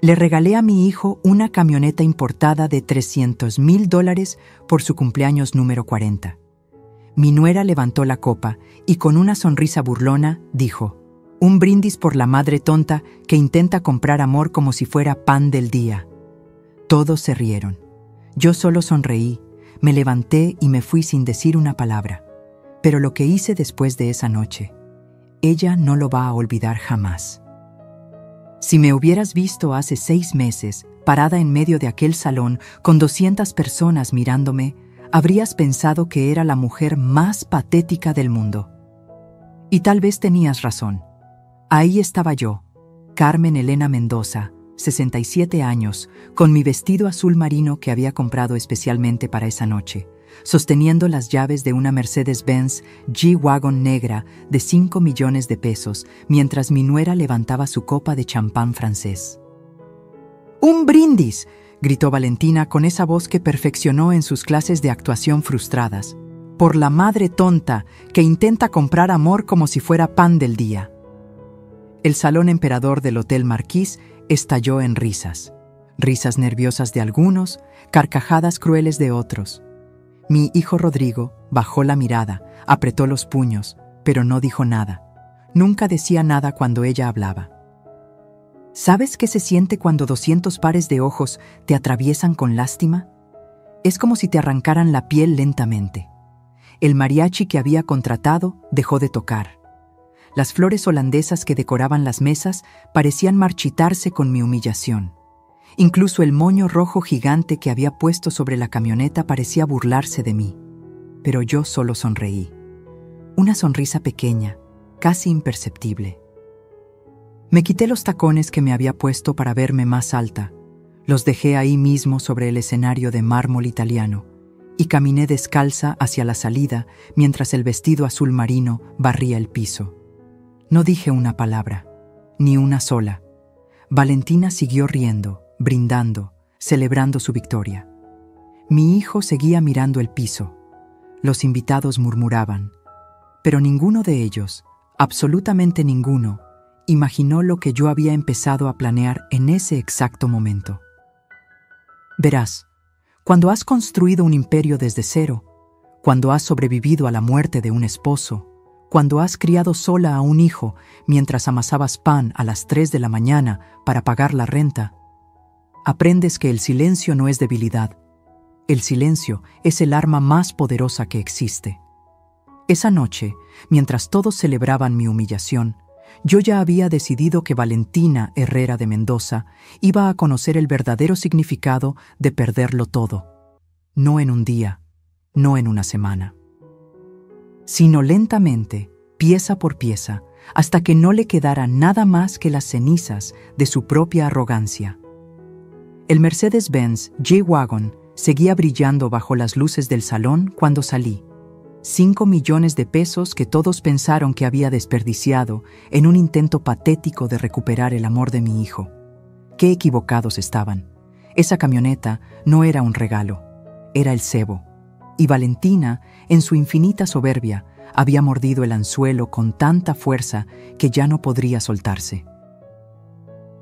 Le regalé a mi hijo una camioneta importada de $300,000 por su cumpleaños número 40. Mi nuera levantó la copa y con una sonrisa burlona dijo: un brindis por la madre tonta que intenta comprar amor como si fuera pan del día. Todos se rieron. Yo solo sonreí, me levanté y me fui sin decir una palabra. Pero lo que hice después de esa noche, ella no lo va a olvidar jamás. Si me hubieras visto hace 6 meses, parada en medio de aquel salón con 200 personas mirándome, habrías pensado que era la mujer más patética del mundo. Y tal vez tenías razón. Ahí estaba yo, Carmen Elena Mendoza, 67 años, con mi vestido azul marino que había comprado especialmente para esa noche, sosteniendo las llaves de una Mercedes-Benz G-Wagon negra de 5 millones de pesos, mientras mi nuera levantaba su copa de champán francés. ¡Un brindis!, gritó Valentina con esa voz que perfeccionó en sus clases de actuación frustradas. Por la madre tonta que intenta comprar amor como si fuera pan del día. El salón emperador del Hotel Marquis estalló en risas. Risas nerviosas de algunos, carcajadas crueles de otros. Mi hijo Rodrigo bajó la mirada, apretó los puños, pero no dijo nada. Nunca decía nada cuando ella hablaba. ¿Sabes qué se siente cuando 200 pares de ojos te atraviesan con lástima? Es como si te arrancaran la piel lentamente. El mariachi que había contratado dejó de tocar. Las flores holandesas que decoraban las mesas parecían marchitarse con mi humillación. Incluso el moño rojo gigante que había puesto sobre la camioneta parecía burlarse de mí. Pero yo solo sonreí. Una sonrisa pequeña, casi imperceptible. Me quité los tacones que me había puesto para verme más alta. Los dejé ahí mismo sobre el escenario de mármol italiano y caminé descalza hacia la salida mientras el vestido azul marino barría el piso. No dije una palabra, ni una sola. Valentina siguió riendo, brindando, celebrando su victoria. Mi hijo seguía mirando el piso. Los invitados murmuraban, pero ninguno de ellos, absolutamente ninguno, imaginó lo que yo había empezado a planear en ese exacto momento. Verás, cuando has construido un imperio desde cero, cuando has sobrevivido a la muerte de un esposo, cuando has criado sola a un hijo mientras amasabas pan a las 3 de la mañana para pagar la renta, aprendes que el silencio no es debilidad. El silencio es el arma más poderosa que existe. Esa noche, mientras todos celebraban mi humillación, yo ya había decidido que Valentina Herrera de Mendoza iba a conocer el verdadero significado de perderlo todo. No en un día, no en una semana, sino lentamente, pieza por pieza, hasta que no le quedara nada más que las cenizas de su propia arrogancia. El Mercedes-Benz G-Wagon seguía brillando bajo las luces del salón cuando salí. 5 millones de pesos que todos pensaron que había desperdiciado en un intento patético de recuperar el amor de mi hijo. Qué equivocados estaban. Esa camioneta no era un regalo, era el cebo. Y Valentina, en su infinita soberbia, había mordido el anzuelo con tanta fuerza que ya no podría soltarse.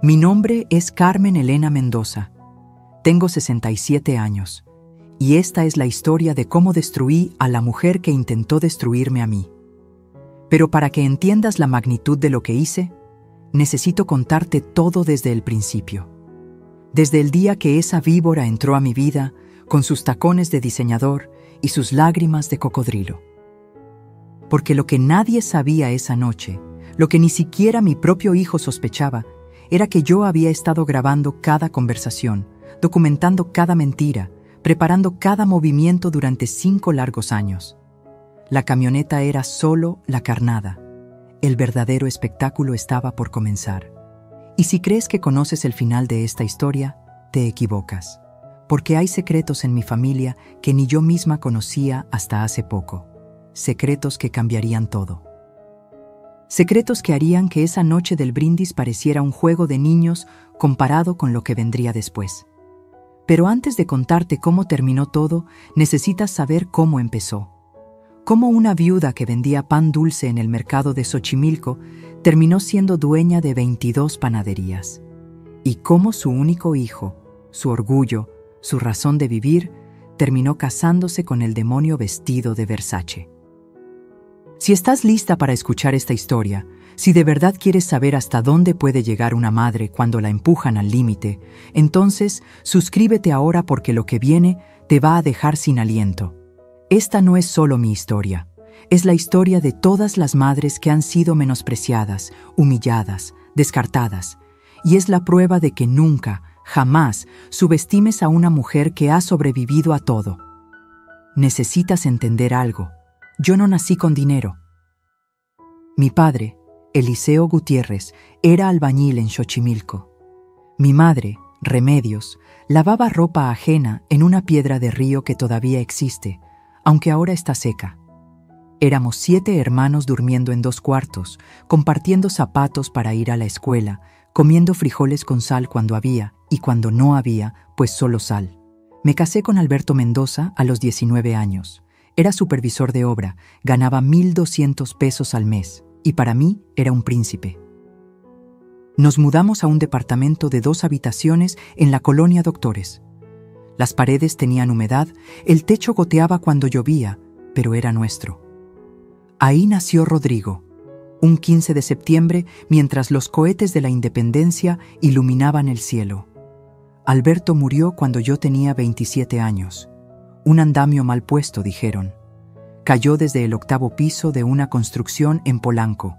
Mi nombre es Carmen Elena Mendoza. Tengo 67 años. Y esta es la historia de cómo destruí a la mujer que intentó destruirme a mí. Pero para que entiendas la magnitud de lo que hice, necesito contarte todo desde el principio. Desde el día que esa víbora entró a mi vida, con sus tacones de diseñador y sus lágrimas de cocodrilo. Porque lo que nadie sabía esa noche, lo que ni siquiera mi propio hijo sospechaba, era que yo había estado grabando cada conversación, documentando cada mentira, preparando cada movimiento durante 5 largos años. La camioneta era solo la carnada. El verdadero espectáculo estaba por comenzar. Y si crees que conoces el final de esta historia, te equivocas. Porque hay secretos en mi familia que ni yo misma conocía hasta hace poco. Secretos que cambiarían todo. Secretos que harían que esa noche del brindis pareciera un juego de niños comparado con lo que vendría después. Pero antes de contarte cómo terminó todo, necesitas saber cómo empezó. Cómo una viuda que vendía pan dulce en el mercado de Xochimilco terminó siendo dueña de 22 panaderías. y cómo su único hijo, su orgullo, su razón de vivir, terminó casándose con el demonio vestido de Versace. Si estás lista para escuchar esta historia, si de verdad quieres saber hasta dónde puede llegar una madre cuando la empujan al límite, entonces suscríbete ahora porque lo que viene te va a dejar sin aliento. Esta no es solo mi historia, es la historia de todas las madres que han sido menospreciadas, humilladas, descartadas, y es la prueba de que nunca, jamás subestimes a una mujer que ha sobrevivido a todo. Necesitas entender algo. Yo no nací con dinero. Mi padre, Eliseo Gutiérrez, era albañil en Xochimilco. Mi madre, Remedios, lavaba ropa ajena en una piedra de río que todavía existe, aunque ahora está seca. Éramos 7 hermanos durmiendo en 2 cuartos, compartiendo zapatos para ir a la escuela, comiendo frijoles con sal cuando había, y cuando no había, pues solo sal. Me casé con Alberto Mendoza a los 19 años. Era supervisor de obra, ganaba 1,200 pesos al mes, y para mí era un príncipe. Nos mudamos a un departamento de 2 habitaciones en la colonia Doctores. Las paredes tenían humedad, el techo goteaba cuando llovía, pero era nuestro. Ahí nació Rodrigo, un 15 de septiembre, mientras los cohetes de la Independencia iluminaban el cielo. Alberto murió cuando yo tenía 27 años. Un andamio mal puesto, dijeron. Cayó desde el 8º piso de una construcción en Polanco.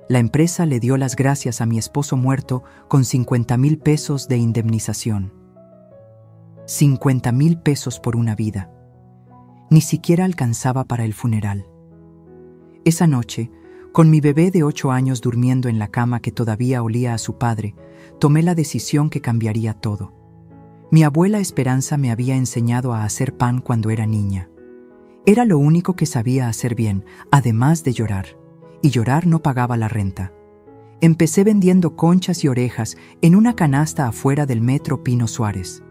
La empresa le dio las gracias a mi esposo muerto con 50,000 pesos de indemnización. 50,000 pesos por una vida. Ni siquiera alcanzaba para el funeral. Esa noche, con mi bebé de 8 años durmiendo en la cama que todavía olía a su padre, tomé la decisión que cambiaría todo. Mi abuela Esperanza me había enseñado a hacer pan cuando era niña. Era lo único que sabía hacer bien, además de llorar. Y llorar no pagaba la renta. Empecé vendiendo conchas y orejas en una canasta afuera del metro Pino Suárez.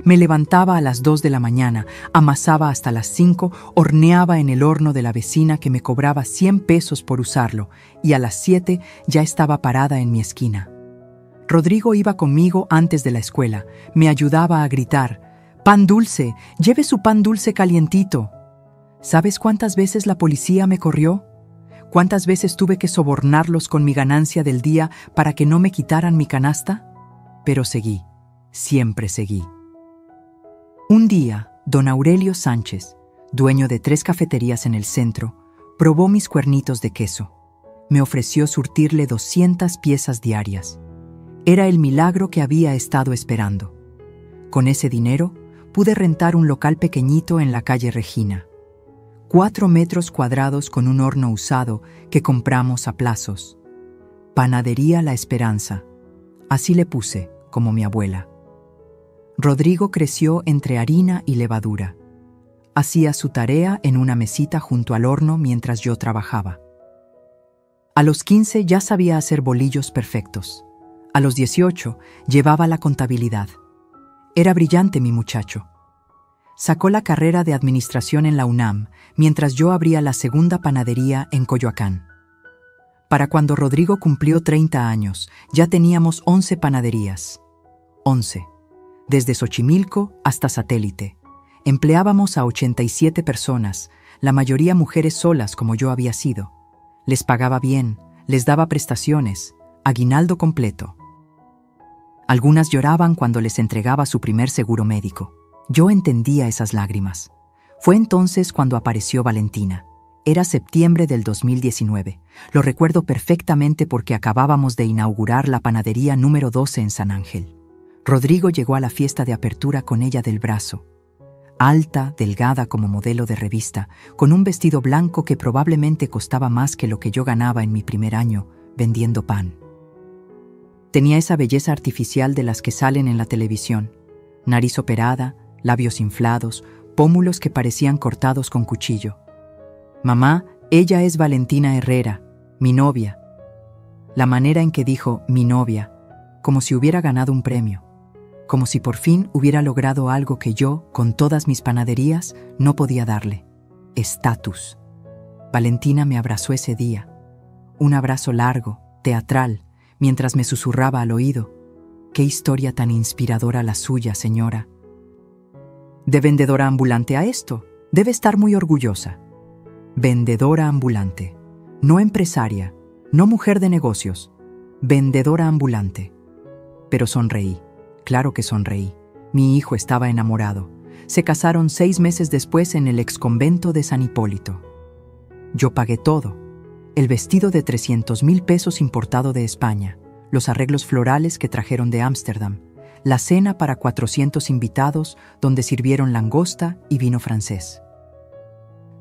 Me levantaba a las 2 de la mañana, amasaba hasta las 5, horneaba en el horno de la vecina que me cobraba 100 pesos por usarlo, y a las 7 ya estaba parada en mi esquina. Rodrigo iba conmigo antes de la escuela, me ayudaba a gritar: «¡Pan dulce! ¡Lleve su pan dulce calientito!». ¿Sabes cuántas veces la policía me corrió? ¿Cuántas veces tuve que sobornarlos con mi ganancia del día para que no me quitaran mi canasta? Pero seguí, siempre seguí. Un día, don Aurelio Sánchez, dueño de 3 cafeterías en el centro, probó mis cuernitos de queso. Me ofreció surtirle 200 piezas diarias. Era el milagro que había estado esperando. Con ese dinero, pude rentar un local pequeñito en la calle Regina. 4 metros cuadrados con un horno usado que compramos a plazos. Panadería La Esperanza. Así le puse, como mi abuela. Rodrigo creció entre harina y levadura. Hacía su tarea en una mesita junto al horno mientras yo trabajaba. A los 15 ya sabía hacer bolillos perfectos. A los 18 llevaba la contabilidad. Era brillante mi muchacho. Sacó la carrera de administración en la UNAM, mientras yo abría la 2ª panadería en Coyoacán. Para cuando Rodrigo cumplió 30 años, ya teníamos 11 panaderías. 11. Desde Xochimilco hasta Satélite. Empleábamos a 87 personas, la mayoría mujeres solas como yo había sido. Les pagaba bien, les daba prestaciones, aguinaldo completo. Algunas lloraban cuando les entregaba su primer seguro médico. Yo entendía esas lágrimas. Fue entonces cuando apareció Valentina. Era septiembre del 2019. Lo recuerdo perfectamente porque acabábamos de inaugurar la panadería número 12 en San Ángel. Rodrigo llegó a la fiesta de apertura con ella del brazo. Alta, delgada como modelo de revista, con un vestido blanco que probablemente costaba más que lo que yo ganaba en mi primer año vendiendo pan. Tenía esa belleza artificial de las que salen en la televisión. Nariz operada, labios inflados, pómulos que parecían cortados con cuchillo. «Mamá, ella es Valentina Herrera, mi novia». La manera en que dijo «mi novia», como si hubiera ganado un premio. Como si por fin hubiera logrado algo que yo, con todas mis panaderías, no podía darle: estatus. Valentina me abrazó ese día. Un abrazo largo, teatral, mientras me susurraba al oído: «Qué historia tan inspiradora la suya, señora». De vendedora ambulante a esto, debe estar muy orgullosa. Vendedora ambulante, no empresaria, no mujer de negocios, vendedora ambulante. Pero sonreí, claro que sonreí. Mi hijo estaba enamorado. Se casaron 6 meses después en el exconvento de San Hipólito. Yo pagué todo: el vestido de 300,000 pesos importado de España, los arreglos florales que trajeron de Ámsterdam, la cena para 400 invitados donde sirvieron langosta y vino francés.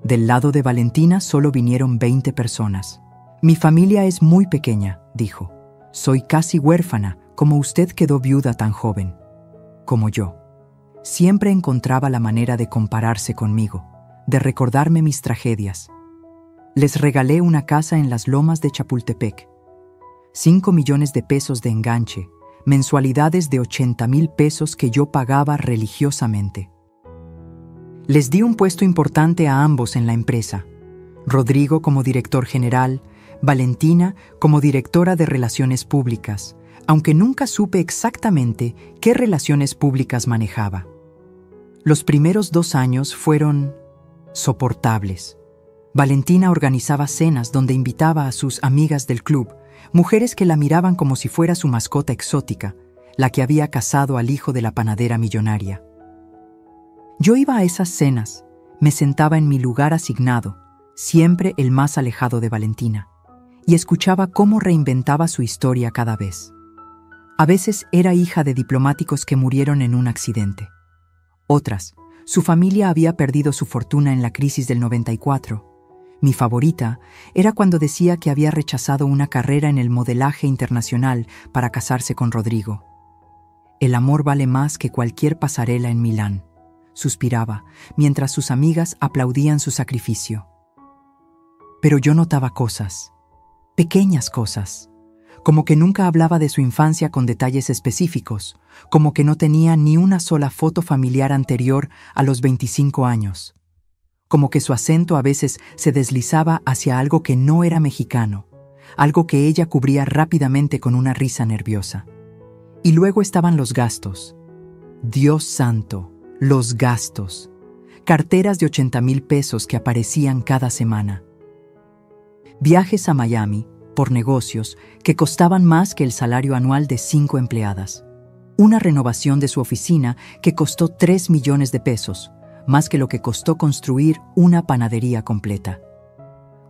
Del lado de Valentina solo vinieron 20 personas. «Mi familia es muy pequeña», dijo. «Soy casi huérfana, como usted quedó viuda tan joven». Como yo. Siempre encontraba la manera de compararse conmigo, de recordarme mis tragedias. Les regalé una casa en las lomas de Chapultepec. 5 millones de pesos de enganche, mensualidades de 80,000 pesos que yo pagaba religiosamente. Les di un puesto importante a ambos en la empresa. Rodrigo como director general, Valentina como directora de Relaciones Públicas, aunque nunca supe exactamente qué relaciones públicas manejaba. Los primeros 2 años fueron soportables. Valentina organizaba cenas donde invitaba a sus amigas del club, mujeres que la miraban como si fuera su mascota exótica, la que había casado al hijo de la panadera millonaria. Yo iba a esas cenas, me sentaba en mi lugar asignado, siempre el más alejado de Valentina, y escuchaba cómo reinventaba su historia cada vez. A veces era hija de diplomáticos que murieron en un accidente. Otras, su familia había perdido su fortuna en la crisis del 94. Mi favorita era cuando decía que había rechazado una carrera en el modelaje internacional para casarse con Rodrigo. «El amor vale más que cualquier pasarela en Milán», suspiraba, mientras sus amigas aplaudían su sacrificio. Pero yo notaba cosas, pequeñas cosas, como que nunca hablaba de su infancia con detalles específicos, como que no tenía ni una sola foto familiar anterior a los 25 años, como que su acento a veces se deslizaba hacia algo que no era mexicano, algo que ella cubría rápidamente con una risa nerviosa. Y luego estaban los gastos. Dios santo, los gastos. Carteras de 80,000 pesos que aparecían cada semana. Viajes a Miami, por negocios, que costaban más que el salario anual de 5 empleadas. Una renovación de su oficina que costó 3 millones de pesos, más que lo que costó construir una panadería completa.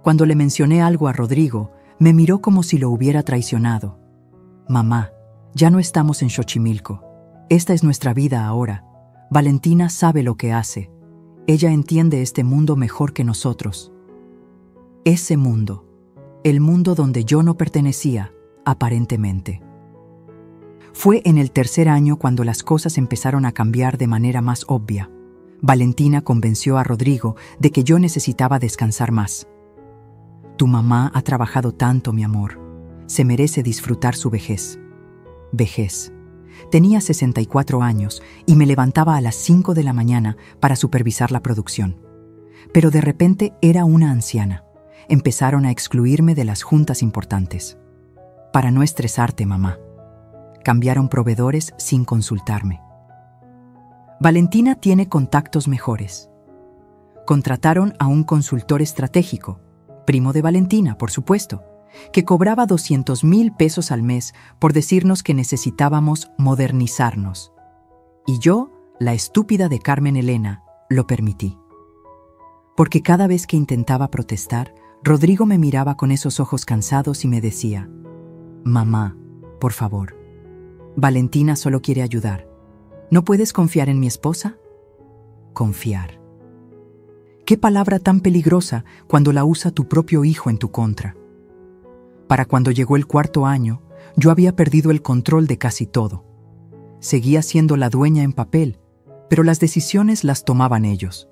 Cuando le mencioné algo a Rodrigo, me miró como si lo hubiera traicionado. «Mamá, ya no estamos en Xochimilco. Esta es nuestra vida ahora. Valentina sabe lo que hace. Ella entiende este mundo mejor que nosotros». Ese mundo, el mundo donde yo no pertenecía, aparentemente. Fue en el 3er año cuando las cosas empezaron a cambiar de manera más obvia. Valentina convenció a Rodrigo de que yo necesitaba descansar más. «Tu mamá ha trabajado tanto, mi amor. Se merece disfrutar su vejez». Vejez. Tenía 64 años y me levantaba a las 5 de la mañana para supervisar la producción. Pero de repente era una anciana. Empezaron a excluirme de las juntas importantes. «Para no estresarte, mamá». Cambiaron proveedores sin consultarme. Valentina tiene contactos mejores. Contrataron a un consultor estratégico, primo de Valentina, por supuesto, que cobraba 200,000 pesos al mes por decirnos que necesitábamos modernizarnos. Y yo, la estúpida de Carmen Elena, lo permití. Porque cada vez que intentaba protestar, Rodrigo me miraba con esos ojos cansados y me decía: «Mamá, por favor, Valentina solo quiere ayudar. ¿No puedes confiar en mi esposa?» Confiar. Qué palabra tan peligrosa cuando la usa tu propio hijo en tu contra. Para cuando llegó el 4.º año, yo había perdido el control de casi todo. Seguía siendo la dueña en papel, pero las decisiones las tomaban ellos.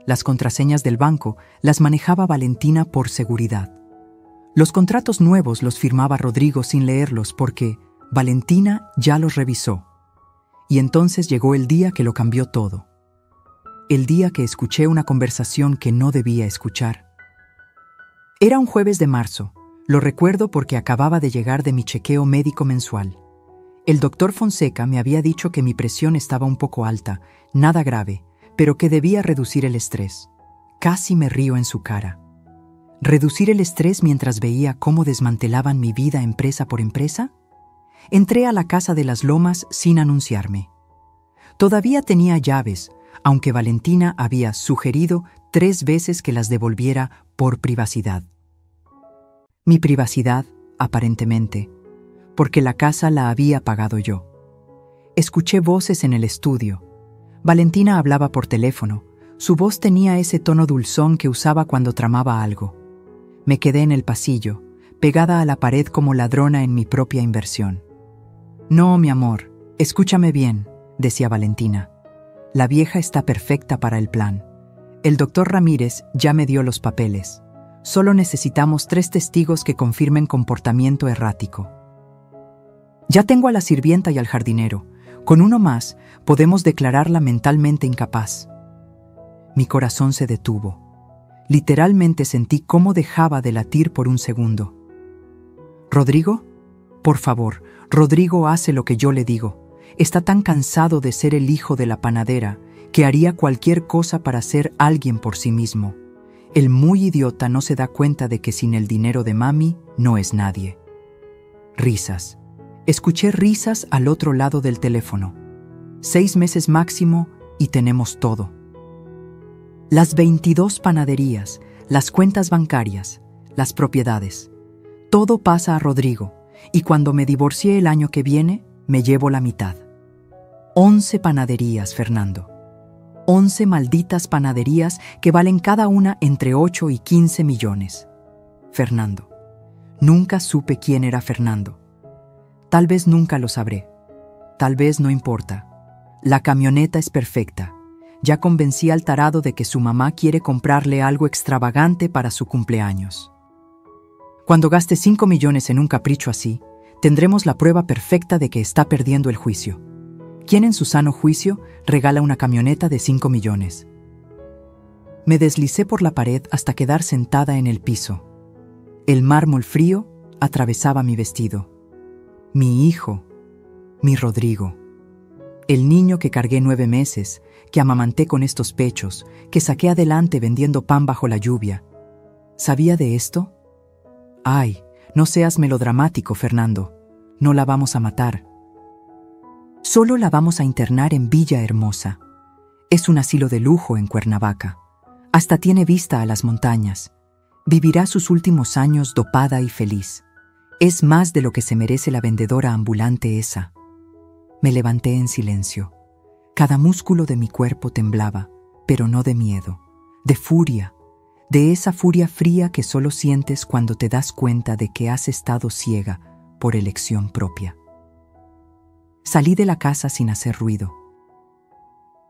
Las contraseñas del banco las manejaba Valentina por seguridad. Los contratos nuevos los firmaba Rodrigo sin leerlos porque Valentina ya los revisó. Y entonces llegó el día que lo cambió todo. El día que escuché una conversación que no debía escuchar. Era un jueves de marzo. Lo recuerdo porque acababa de llegar de mi chequeo médico mensual. El doctor Fonseca me había dicho que mi presión estaba un poco alta, nada grave, pero que debía reducir el estrés. Casi me río en su cara. ¿Reducir el estrés mientras veía cómo desmantelaban mi vida empresa por empresa? Entré a la Casa de las Lomas sin anunciarme. Todavía tenía llaves, aunque Valentina había sugerido 3 veces que las devolviera por privacidad. Mi privacidad, aparentemente, porque la casa la había pagado yo. Escuché voces en el estudio. Valentina hablaba por teléfono. Su voz tenía ese tono dulzón que usaba cuando tramaba algo. Me quedé en el pasillo, pegada a la pared como ladrona en mi propia inversión. «No, mi amor, escúchame bien», decía Valentina. «La vieja está perfecta para el plan. El doctor Ramírez ya me dio los papeles. Solo necesitamos 3 testigos que confirmen comportamiento errático. Ya tengo a la sirvienta y al jardinero. Con uno más, podemos declararla mentalmente incapaz». Mi corazón se detuvo. Literalmente sentí cómo dejaba de latir por un segundo. «¿Rodrigo? Por favor, Rodrigo hace lo que yo le digo. Está tan cansado de ser el hijo de la panadera que haría cualquier cosa para ser alguien por sí mismo. El muy idiota no se da cuenta de que sin el dinero de mami no es nadie». Risas. Escuché risas al otro lado del teléfono. 6 meses máximo y tenemos todo. Las 22 panaderías, las cuentas bancarias, las propiedades. Todo pasa a Rodrigo, y cuando me divorcie el año que viene, me llevo la mitad. 11 panaderías, Fernando. 11 malditas panaderías que valen cada una entre 8 y 15 millones. Fernando. Nunca supe quién era Fernando. Tal vez nunca lo sabré. Tal vez no importa. La camioneta es perfecta. Ya convencí al tarado de que su mamá quiere comprarle algo extravagante para su cumpleaños. Cuando gaste 5 millones en un capricho así, tendremos la prueba perfecta de que está perdiendo el juicio. ¿Quién en su sano juicio regala una camioneta de 5 millones? Me deslicé por la pared hasta quedar sentada en el piso. El mármol frío atravesaba mi vestido. Mi hijo, mi Rodrigo. El niño que cargué 9 meses, que amamanté con estos pechos, que saqué adelante vendiendo pan bajo la lluvia. ¿Sabía de esto? Ay, no seas melodramático, Fernando. No la vamos a matar. Solo la vamos a internar en Villa Hermosa. Es un asilo de lujo en Cuernavaca. Hasta tiene vista a las montañas. Vivirá sus últimos años dopada y feliz. Es más de lo que se merece la vendedora ambulante esa. Me levanté en silencio. Cada músculo de mi cuerpo temblaba, pero no de miedo, de furia, de esa furia fría que solo sientes cuando te das cuenta de que has estado ciega por elección propia. Salí de la casa sin hacer ruido.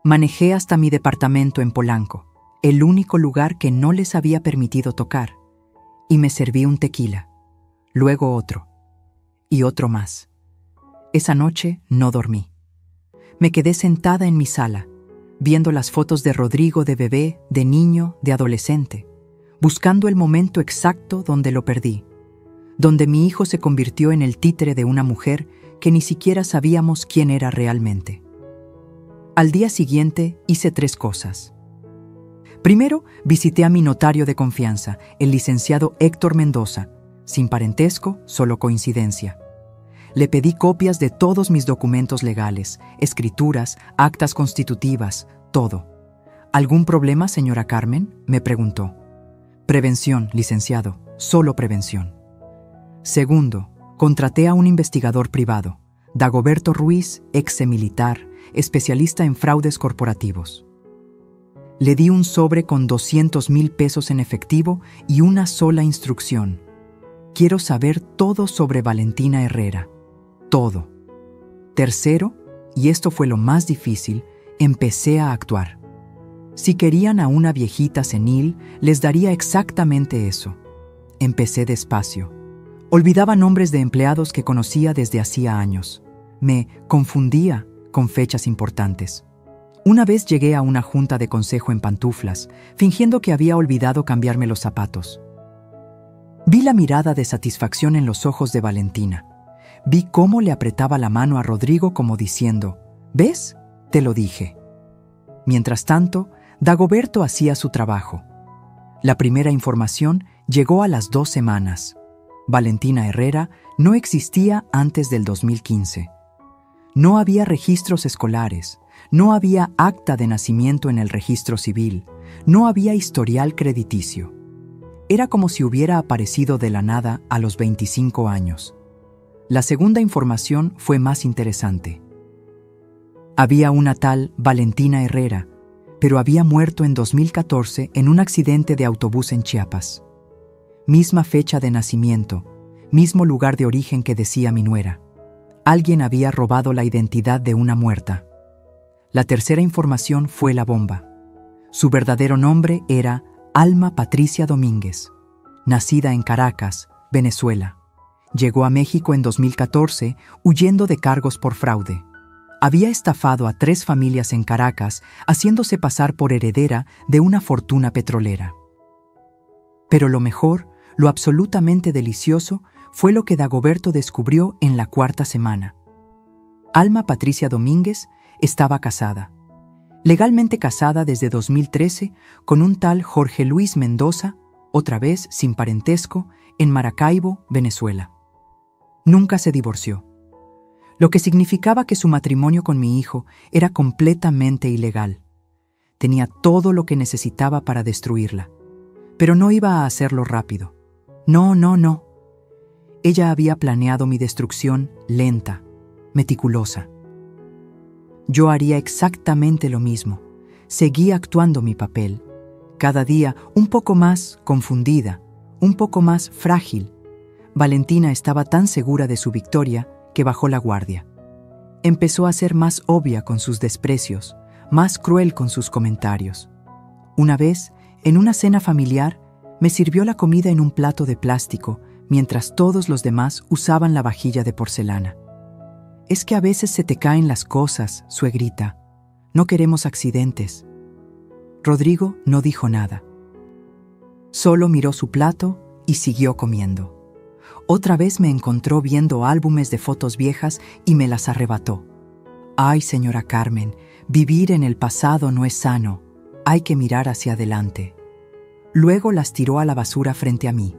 Manejé hasta mi departamento en Polanco, el único lugar que no les había permitido tocar, y me serví un tequila, luego otro, y otro más. Esa noche no dormí. Me quedé sentada en mi sala, viendo las fotos de Rodrigo de bebé, de niño, de adolescente, buscando el momento exacto donde lo perdí, donde mi hijo se convirtió en el títere de una mujer que ni siquiera sabíamos quién era realmente. Al día siguiente hice 3 cosas. Primero, visité a mi notario de confianza, el licenciado Héctor Mendoza, sin parentesco, solo coincidencia. Le pedí copias de todos mis documentos legales, escrituras, actas constitutivas, todo. ¿Algún problema, señora Carmen?, me preguntó. Prevención, licenciado, solo prevención. Segundo, contraté a un investigador privado, Dagoberto Ruiz, ex militar, especialista en fraudes corporativos. Le di un sobre con 200,000 pesos en efectivo y una sola instrucción. Quiero saber todo sobre Valentina Herrera. Todo. Tercero, y esto fue lo más difícil, empecé a actuar. Si querían a una viejita senil, les daría exactamente eso. Empecé despacio. Olvidaba nombres de empleados que conocía desde hacía años. Me confundía con fechas importantes. Una vez llegué a una junta de consejo en pantuflas, fingiendo que había olvidado cambiarme los zapatos. Vi la mirada de satisfacción en los ojos de Valentina. Vi cómo le apretaba la mano a Rodrigo como diciendo, ¿ves? Te lo dije. Mientras tanto, Dagoberto hacía su trabajo. La primera información llegó a las 2 semanas. Valentina Herrera no existía antes del 2015. No había registros escolares, no había acta de nacimiento en el registro civil, no había historial crediticio. Era como si hubiera aparecido de la nada a los 25 años. La segunda información fue más interesante. Había una tal Valentina Herrera, pero había muerto en 2014 en un accidente de autobús en Chiapas. Misma fecha de nacimiento, mismo lugar de origen que decía mi nuera. Alguien había robado la identidad de una muerta. La tercera información fue la bomba. Su verdadero nombre era Alma Patricia Domínguez, nacida en Caracas, Venezuela. Llegó a México en 2014 huyendo de cargos por fraude. Había estafado a 3 familias en Caracas, haciéndose pasar por heredera de una fortuna petrolera. Pero lo mejor, lo absolutamente delicioso, fue lo que Dagoberto descubrió en la 4ª semana. Alma Patricia Domínguez estaba casada. Legalmente casada desde 2013 con un tal Jorge Luis Mendoza, otra vez sin parentesco, en Maracaibo, Venezuela. Nunca se divorció, lo que significaba que su matrimonio con mi hijo era completamente ilegal. Tenía todo lo que necesitaba para destruirla, pero no iba a hacerlo rápido. No. Ella había planeado mi destrucción lenta, meticulosa. Yo haría exactamente lo mismo. Seguía actuando mi papel, cada día un poco más confundida, un poco más frágil. Valentina estaba tan segura de su victoria que bajó la guardia. Empezó a ser más obvia con sus desprecios, más cruel con sus comentarios. Una vez, en una cena familiar, me sirvió la comida en un plato de plástico, mientras todos los demás usaban la vajilla de porcelana. Es que a veces se te caen las cosas, suegrita. No queremos accidentes. Rodrigo no dijo nada. Solo miró su plato y siguió comiendo. Otra vez me encontró viendo álbumes de fotos viejas y me las arrebató. Ay, señora Carmen, vivir en el pasado no es sano. Hay que mirar hacia adelante. Luego las tiró a la basura frente a mí.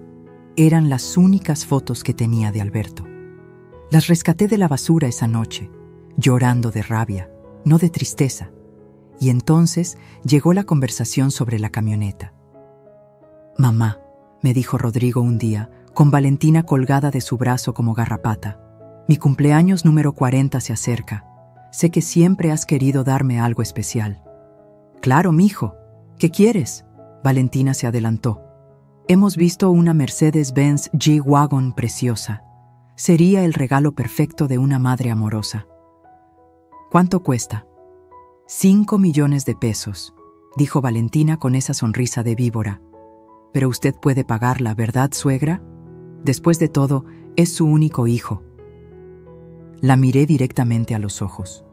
Eran las únicas fotos que tenía de Alberto. Las rescaté de la basura esa noche, llorando de rabia, no de tristeza. Y entonces llegó la conversación sobre la camioneta. Mamá, me dijo Rodrigo un día, con Valentina colgada de su brazo como garrapata. Mi cumpleaños número 40 se acerca. Sé que siempre has querido darme algo especial. Claro, mijo. ¿Qué quieres? Valentina se adelantó. Hemos visto una Mercedes-Benz G-Wagon preciosa. Sería el regalo perfecto de una madre amorosa. ¿Cuánto cuesta? 5 millones de pesos, dijo Valentina con esa sonrisa de víbora. Pero usted puede pagarla, ¿verdad, suegra? Después de todo, es su único hijo. La miré directamente a los ojos.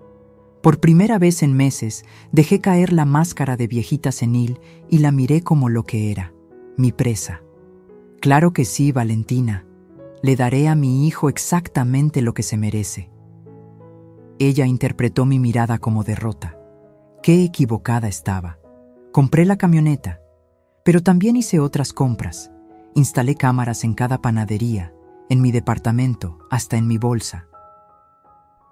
Por primera vez en meses, dejé caer la máscara de viejita senil y la miré como lo que era, mi presa. Claro que sí, Valentina. Le daré a mi hijo exactamente lo que se merece. Ella interpretó mi mirada como derrota. Qué equivocada estaba. Compré la camioneta, pero también hice otras compras. Instalé cámaras en cada panadería, en mi departamento, hasta en mi bolsa.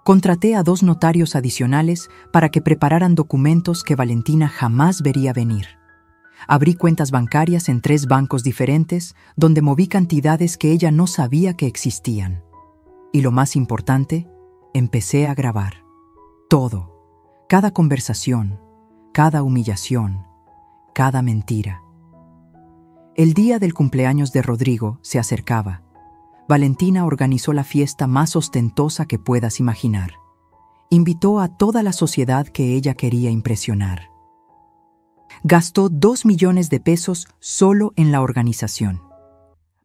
Contraté a 2 notarios adicionales para que prepararan documentos que Valentina jamás vería venir. Abrí cuentas bancarias en 3 bancos diferentes, donde moví cantidades que ella no sabía que existían. Y lo más importante, empecé a grabar. Todo. Cada conversación, cada humillación, cada mentira. El día del cumpleaños de Rodrigo se acercaba. Valentina organizó la fiesta más ostentosa que puedas imaginar. Invitó a toda la sociedad que ella quería impresionar. Gastó 2 millones de pesos solo en la organización.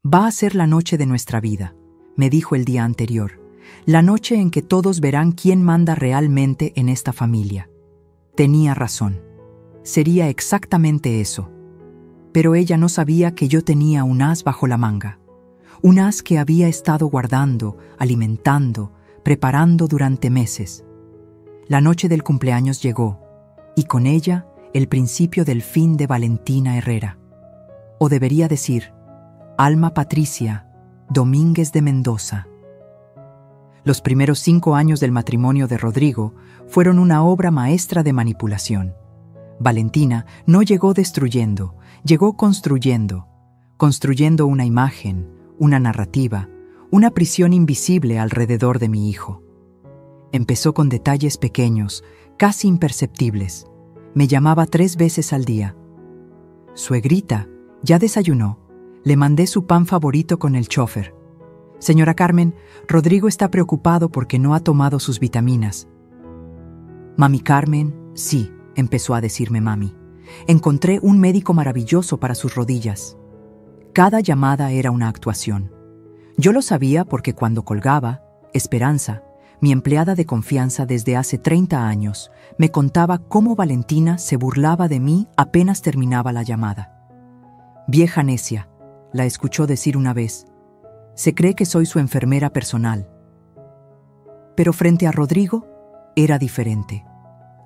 Va a ser la noche de nuestra vida, me dijo el día anterior. La noche en que todos verán quién manda realmente en esta familia. Tenía razón. Sería exactamente eso. Pero ella no sabía que yo tenía un as bajo la manga. un as que había estado guardando, alimentando, preparando durante meses. La noche del cumpleaños llegó, y con ella el principio del fin de Valentina Herrera. O debería decir, Alma Patricia Domínguez de Mendoza. Los primeros 5 años del matrimonio de Rodrigo fueron una obra maestra de manipulación. Valentina no llegó destruyendo, llegó construyendo una imagen, una narrativa, una prisión invisible alrededor de mi hijo. Empezó con detalles pequeños, casi imperceptibles. Me llamaba 3 veces al día. Suegrita, ¿ya desayunó? Le mandé su pan favorito con el chofer. Señora Carmen, Rodrigo está preocupado porque no ha tomado sus vitaminas. Mami Carmen, sí, empezó a decirme mami. Encontré un médico maravilloso para sus rodillas. Cada llamada era una actuación. Yo lo sabía porque cuando colgaba, Esperanza, mi empleada de confianza desde hace 30 años, me contaba cómo Valentina se burlaba de mí apenas terminaba la llamada. Vieja necia, la escuchó decir una vez. Se cree que soy su enfermera personal. Pero frente a Rodrigo, era diferente.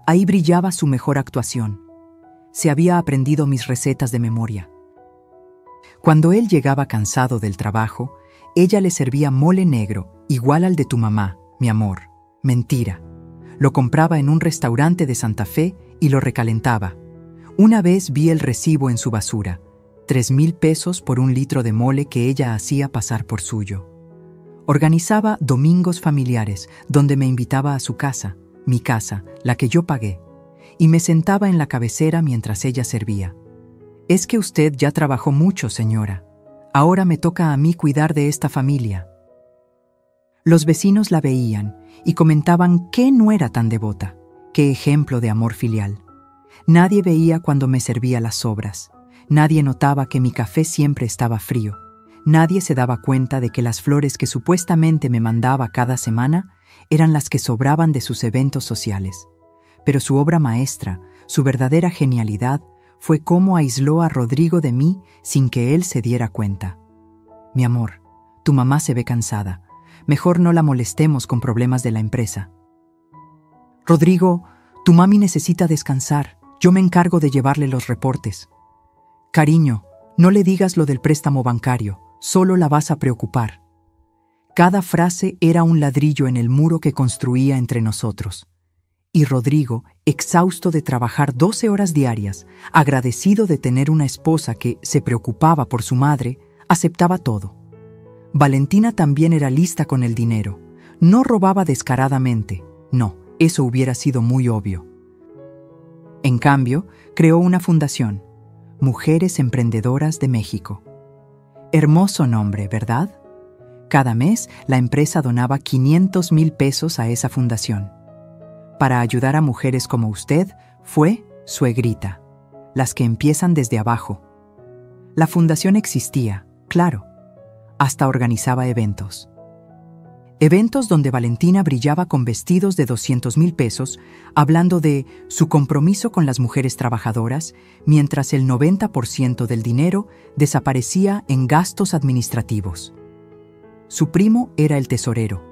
Ahí brillaba su mejor actuación. Se había aprendido mis recetas de memoria. Cuando él llegaba cansado del trabajo, ella le servía mole negro, igual al de tu mamá, mi amor. Mentira. Lo compraba en un restaurante de Santa Fe y lo recalentaba. Una vez vi el recibo en su basura. 3,000 pesos por 1 litro de mole que ella hacía pasar por suyo. Organizaba domingos familiares, donde me invitaba a su casa, mi casa, la que yo pagué, y me sentaba en la cabecera mientras ella servía. Es que usted ya trabajó mucho, señora. Ahora me toca a mí cuidar de esta familia. Los vecinos la veían y comentaban que no era tan devota, qué ejemplo de amor filial. Nadie veía cuando me servía las sobras. Nadie notaba que mi café siempre estaba frío. Nadie se daba cuenta de que las flores que supuestamente me mandaba cada semana eran las que sobraban de sus eventos sociales. Pero su obra maestra, su verdadera genialidad, fue cómo aisló a Rodrigo de mí sin que él se diera cuenta. Mi amor, tu mamá se ve cansada. Mejor no la molestemos con problemas de la empresa. Rodrigo, tu mami necesita descansar. Yo me encargo de llevarle los reportes. Cariño, no le digas lo del préstamo bancario, solo la vas a preocupar. Cada frase era un ladrillo en el muro que construía entre nosotros. Y Rodrigo, exhausto de trabajar 12 horas diarias, agradecido de tener una esposa que se preocupaba por su madre, aceptaba todo. Valentina también era lista con el dinero. No robaba descaradamente. No, eso hubiera sido muy obvio. En cambio, creó una fundación, Mujeres Emprendedoras de México. Hermoso nombre, ¿verdad? Cada mes, la empresa donaba 500,000 pesos a esa fundación. Para ayudar a mujeres como usted, fue Suegrita, las que empiezan desde abajo. La fundación existía, claro. Hasta organizaba eventos. Eventos donde Valentina brillaba con vestidos de 200,000 pesos, hablando de su compromiso con las mujeres trabajadoras, mientras el 90% del dinero desaparecía en gastos administrativos. Su primo era el tesorero,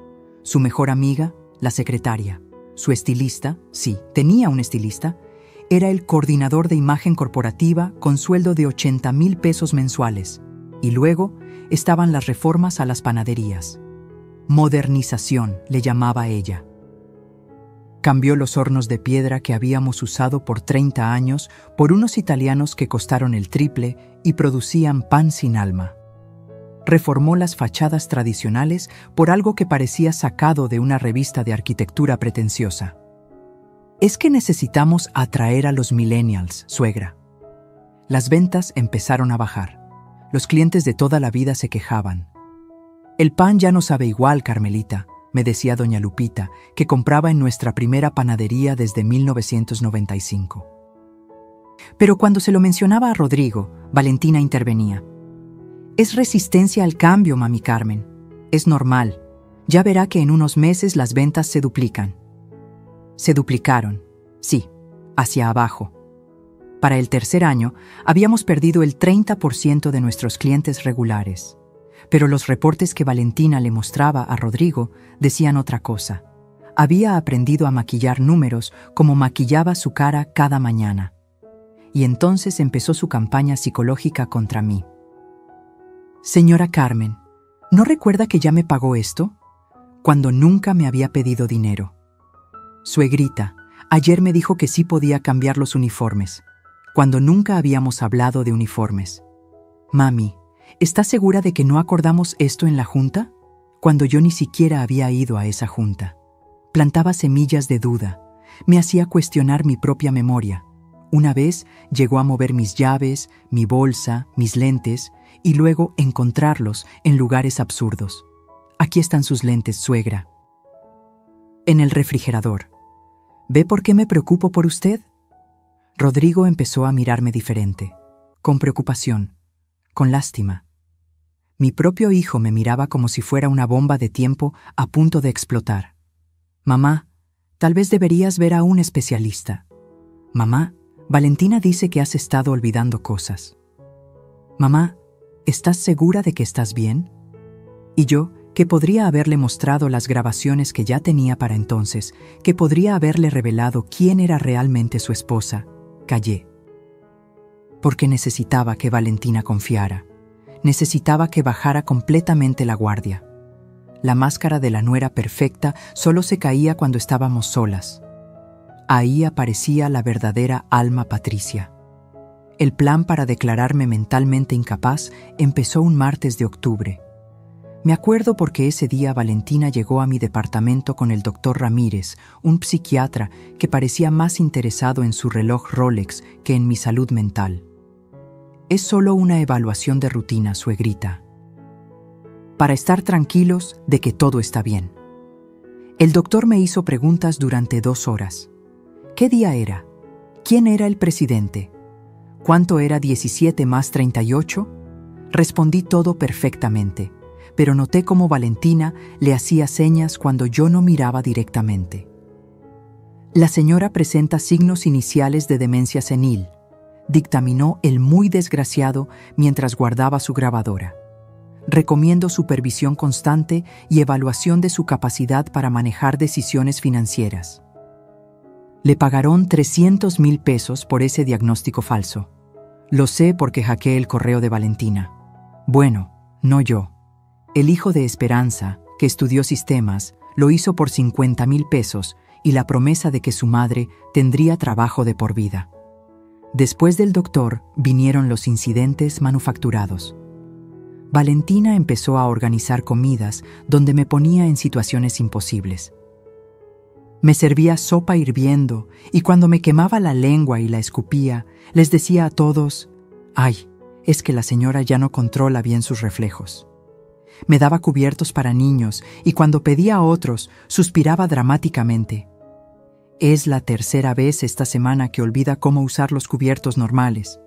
su mejor amiga, la secretaria, su estilista, sí, tenía un estilista, era el coordinador de imagen corporativa con sueldo de 80,000 pesos mensuales, y luego estaban las reformas a las panaderías. Modernización, le llamaba ella. Cambió los hornos de piedra que habíamos usado por 30 años por unos italianos que costaron el triple y producían pan sin alma. Reformó las fachadas tradicionales por algo que parecía sacado de una revista de arquitectura pretenciosa. Es que necesitamos atraer a los millennials, suegra. Las ventas empezaron a bajar. Los clientes de toda la vida se quejaban. El pan ya no sabe igual, Carmelita, me decía doña Lupita, que compraba en nuestra primera panadería desde 1995. Pero cuando se lo mencionaba a Rodrigo, Valentina intervenía. Es resistencia al cambio, mami Carmen. Es normal. Ya verá que en unos meses las ventas se duplican. Se duplicaron, sí, hacia abajo. Para el tercer año, habíamos perdido el 30% de nuestros clientes regulares. pero los reportes que Valentina le mostraba a Rodrigo decían otra cosa. Había aprendido a maquillar números como maquillaba su cara cada mañana. Y entonces empezó su campaña psicológica contra mí. Señora Carmen, ¿no recuerda que ya me pagó esto? Cuando nunca me había pedido dinero. Suegrita, ayer me dijo que sí podía cambiar los uniformes, cuando nunca habíamos hablado de uniformes. Mami, ¿estás segura de que no acordamos esto en la junta? Cuando yo ni siquiera había ido a esa junta. Plantaba semillas de duda, me hacía cuestionar mi propia memoria. Una vez llegó a mover mis llaves, mi bolsa, mis lentes, y luego encontrarlos en lugares absurdos. Aquí están sus lentes, suegra. En el refrigerador. ¿Ve por qué me preocupo por usted? Rodrigo empezó a mirarme diferente, con preocupación, con lástima. Mi propio hijo me miraba como si fuera una bomba de tiempo a punto de explotar. Mamá, tal vez deberías ver a un especialista. Mamá, Valentina dice que has estado olvidando cosas. Mamá, ¿estás segura de que estás bien? Y yo, que podría haberle mostrado las grabaciones que ya tenía para entonces, que podría haberle revelado quién era realmente su esposa, callé. Porque necesitaba que Valentina confiara. Necesitaba que bajara completamente la guardia. La máscara de la nuera perfecta solo se caía cuando estábamos solas. Ahí aparecía la verdadera alma Patricia. El plan para declararme mentalmente incapaz empezó un martes de octubre. Me acuerdo porque ese día Valentina llegó a mi departamento con el doctor Ramírez, un psiquiatra que parecía más interesado en su reloj Rolex que en mi salud mental. Es solo una evaluación de rutina, suegrita. Para estar tranquilos de que todo está bien. El doctor me hizo preguntas durante 2 horas. ¿Qué día era? ¿Quién era el presidente? ¿Cuánto era 17 más 38? Respondí todo perfectamente, pero noté cómo Valentina le hacía señas cuando yo no miraba directamente. La señora presenta signos iniciales de demencia senil, dictaminó el muy desgraciado mientras guardaba su grabadora. Recomiendo supervisión constante y evaluación de su capacidad para manejar decisiones financieras. Le pagaron 300,000 pesos por ese diagnóstico falso. Lo sé porque hackeé el correo de Valentina. Bueno, no yo. El hijo de Esperanza, que estudió sistemas, lo hizo por 50,000 pesos y la promesa de que su madre tendría trabajo de por vida. Después del doctor vinieron los incidentes manufacturados. Valentina empezó a organizar comidas donde me ponía en situaciones imposibles. Me servía sopa hirviendo y cuando me quemaba la lengua y la escupía, les decía a todos, «Ay, es que la señora ya no controla bien sus reflejos». Me daba cubiertos para niños y cuando pedía a otros, suspiraba dramáticamente. Es la 3ª vez esta semana que olvida cómo usar los cubiertos normales.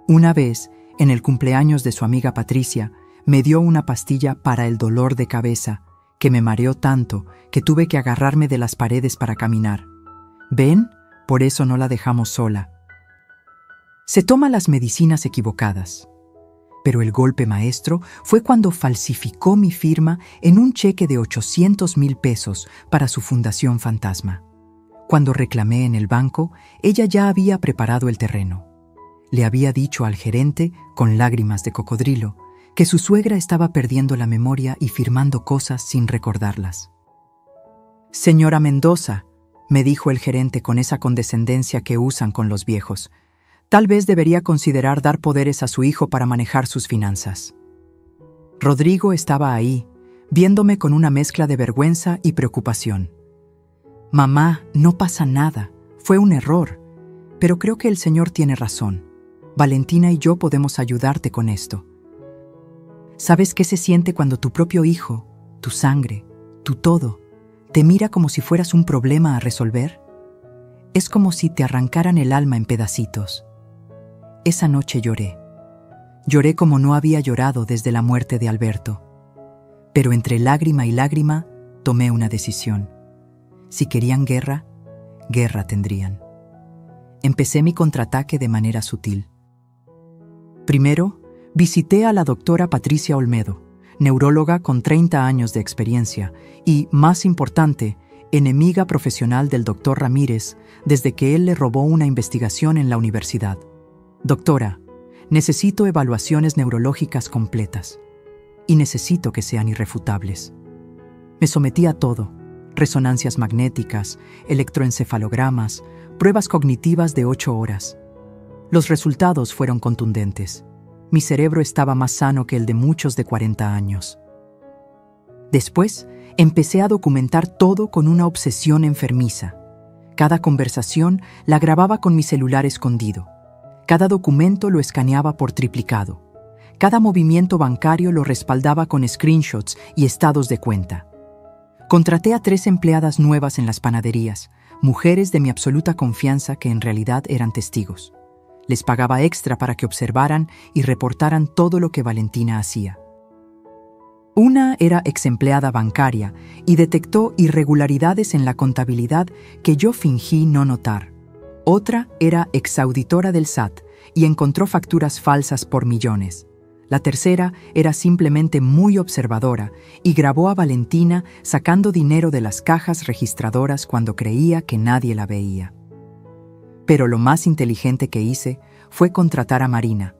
Una vez, en el cumpleaños de su amiga Patricia, me dio una pastilla para el dolor de cabeza, que me mareó tanto que tuve que agarrarme de las paredes para caminar. ¿Ven? Por eso no la dejamos sola. Se toma las medicinas equivocadas. Pero el golpe maestro fue cuando falsificó mi firma en un cheque de 800,000 pesos para su fundación fantasma. Cuando reclamé en el banco, ella ya había preparado el terreno. Le había dicho al gerente, con lágrimas de cocodrilo, que su suegra estaba perdiendo la memoria y firmando cosas sin recordarlas. «Señora Mendoza», me dijo el gerente con esa condescendencia que usan con los viejos, «tal vez debería considerar dar poderes a su hijo para manejar sus finanzas». Rodrigo estaba ahí, viéndome con una mezcla de vergüenza y preocupación. «Mamá, no pasa nada, fue un error, pero creo que el señor tiene razón. Valentina y yo podemos ayudarte con esto. ¿Sabes qué se siente cuando tu propio hijo, tu sangre, tu todo, te mira como si fueras un problema a resolver? Es como si te arrancaran el alma en pedacitos. Esa noche lloré. Lloré como no había llorado desde la muerte de Alberto. Pero entre lágrima y lágrima tomé una decisión. Si querían guerra, guerra tendrían. Empecé mi contraataque de manera sutil. Primero, visité a la doctora Patricia Olmedo. neuróloga con 30 años de experiencia y, más importante, enemiga profesional del doctor Ramírez desde que él le robó una investigación en la universidad. Doctora, necesito evaluaciones neurológicas completas y necesito que sean irrefutables. Me sometí a todo: resonancias magnéticas, electroencefalogramas, pruebas cognitivas de 8 horas. Los resultados fueron contundentes. Mi cerebro estaba más sano que el de muchos de 40 años. Después, empecé a documentar todo con una obsesión enfermiza. Cada conversación la grababa con mi celular escondido. Cada documento lo escaneaba por triplicado. Cada movimiento bancario lo respaldaba con screenshots y estados de cuenta. Contraté a 3 empleadas nuevas en las panaderías, mujeres de mi absoluta confianza que en realidad eran testigos. Les pagaba extra para que observaran y reportaran todo lo que Valentina hacía. Una era exempleada bancaria y detectó irregularidades en la contabilidad que yo fingí no notar. Otra era exauditora del SAT y encontró facturas falsas por millones. La tercera era simplemente muy observadora y grabó a Valentina sacando dinero de las cajas registradoras cuando creía que nadie la veía. Pero lo más inteligente que hice fue contratar a Marina,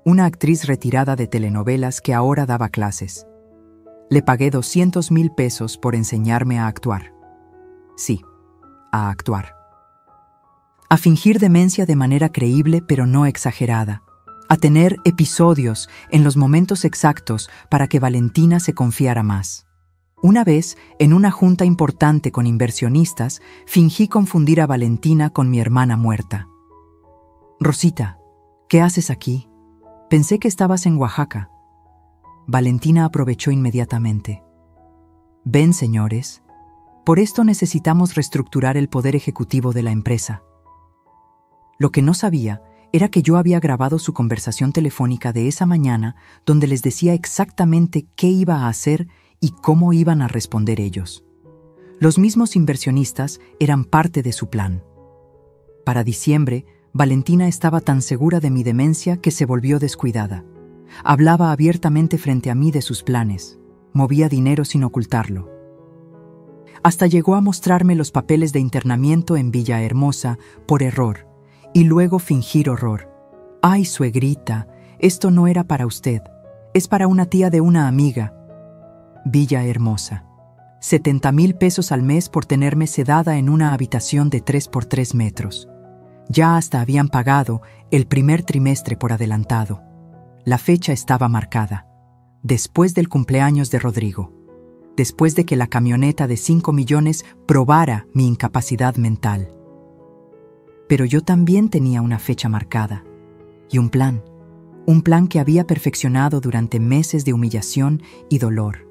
una actriz retirada de telenovelas que ahora daba clases. Le pagué 200,000 pesos por enseñarme a actuar. Sí, a actuar. A fingir demencia de manera creíble pero no exagerada. A tener episodios en los momentos exactos para que Valentina se confiara más. Una vez, en una junta importante con inversionistas, fingí confundir a Valentina con mi hermana muerta. «Rosita, ¿qué haces aquí? Pensé que estabas en Oaxaca». Valentina aprovechó inmediatamente. «Ven, señores, por esto necesitamos reestructurar el poder ejecutivo de la empresa». Lo que no sabía era que yo había grabado su conversación telefónica de esa mañana donde les decía exactamente qué iba a hacer y cómo iban a responder ellos. Los mismos inversionistas eran parte de su plan. Para diciembre, Valentina estaba tan segura de mi demencia que se volvió descuidada. Hablaba abiertamente frente a mí de sus planes. Movía dinero sin ocultarlo. Hasta llegó a mostrarme los papeles de internamiento en Villahermosa por error y luego fingir horror. «Ay, suegrita, esto no era para usted. Es para una tía de una amiga». Villahermosa. 70,000 pesos al mes por tenerme sedada en una habitación de 3 por 3 metros. Ya hasta habían pagado el primer trimestre por adelantado. La fecha estaba marcada. Después del cumpleaños de Rodrigo. Después de que la camioneta de 5 millones probara mi incapacidad mental. Pero yo también tenía una fecha marcada. Y un plan. Un plan que había perfeccionado durante meses de humillación y dolor.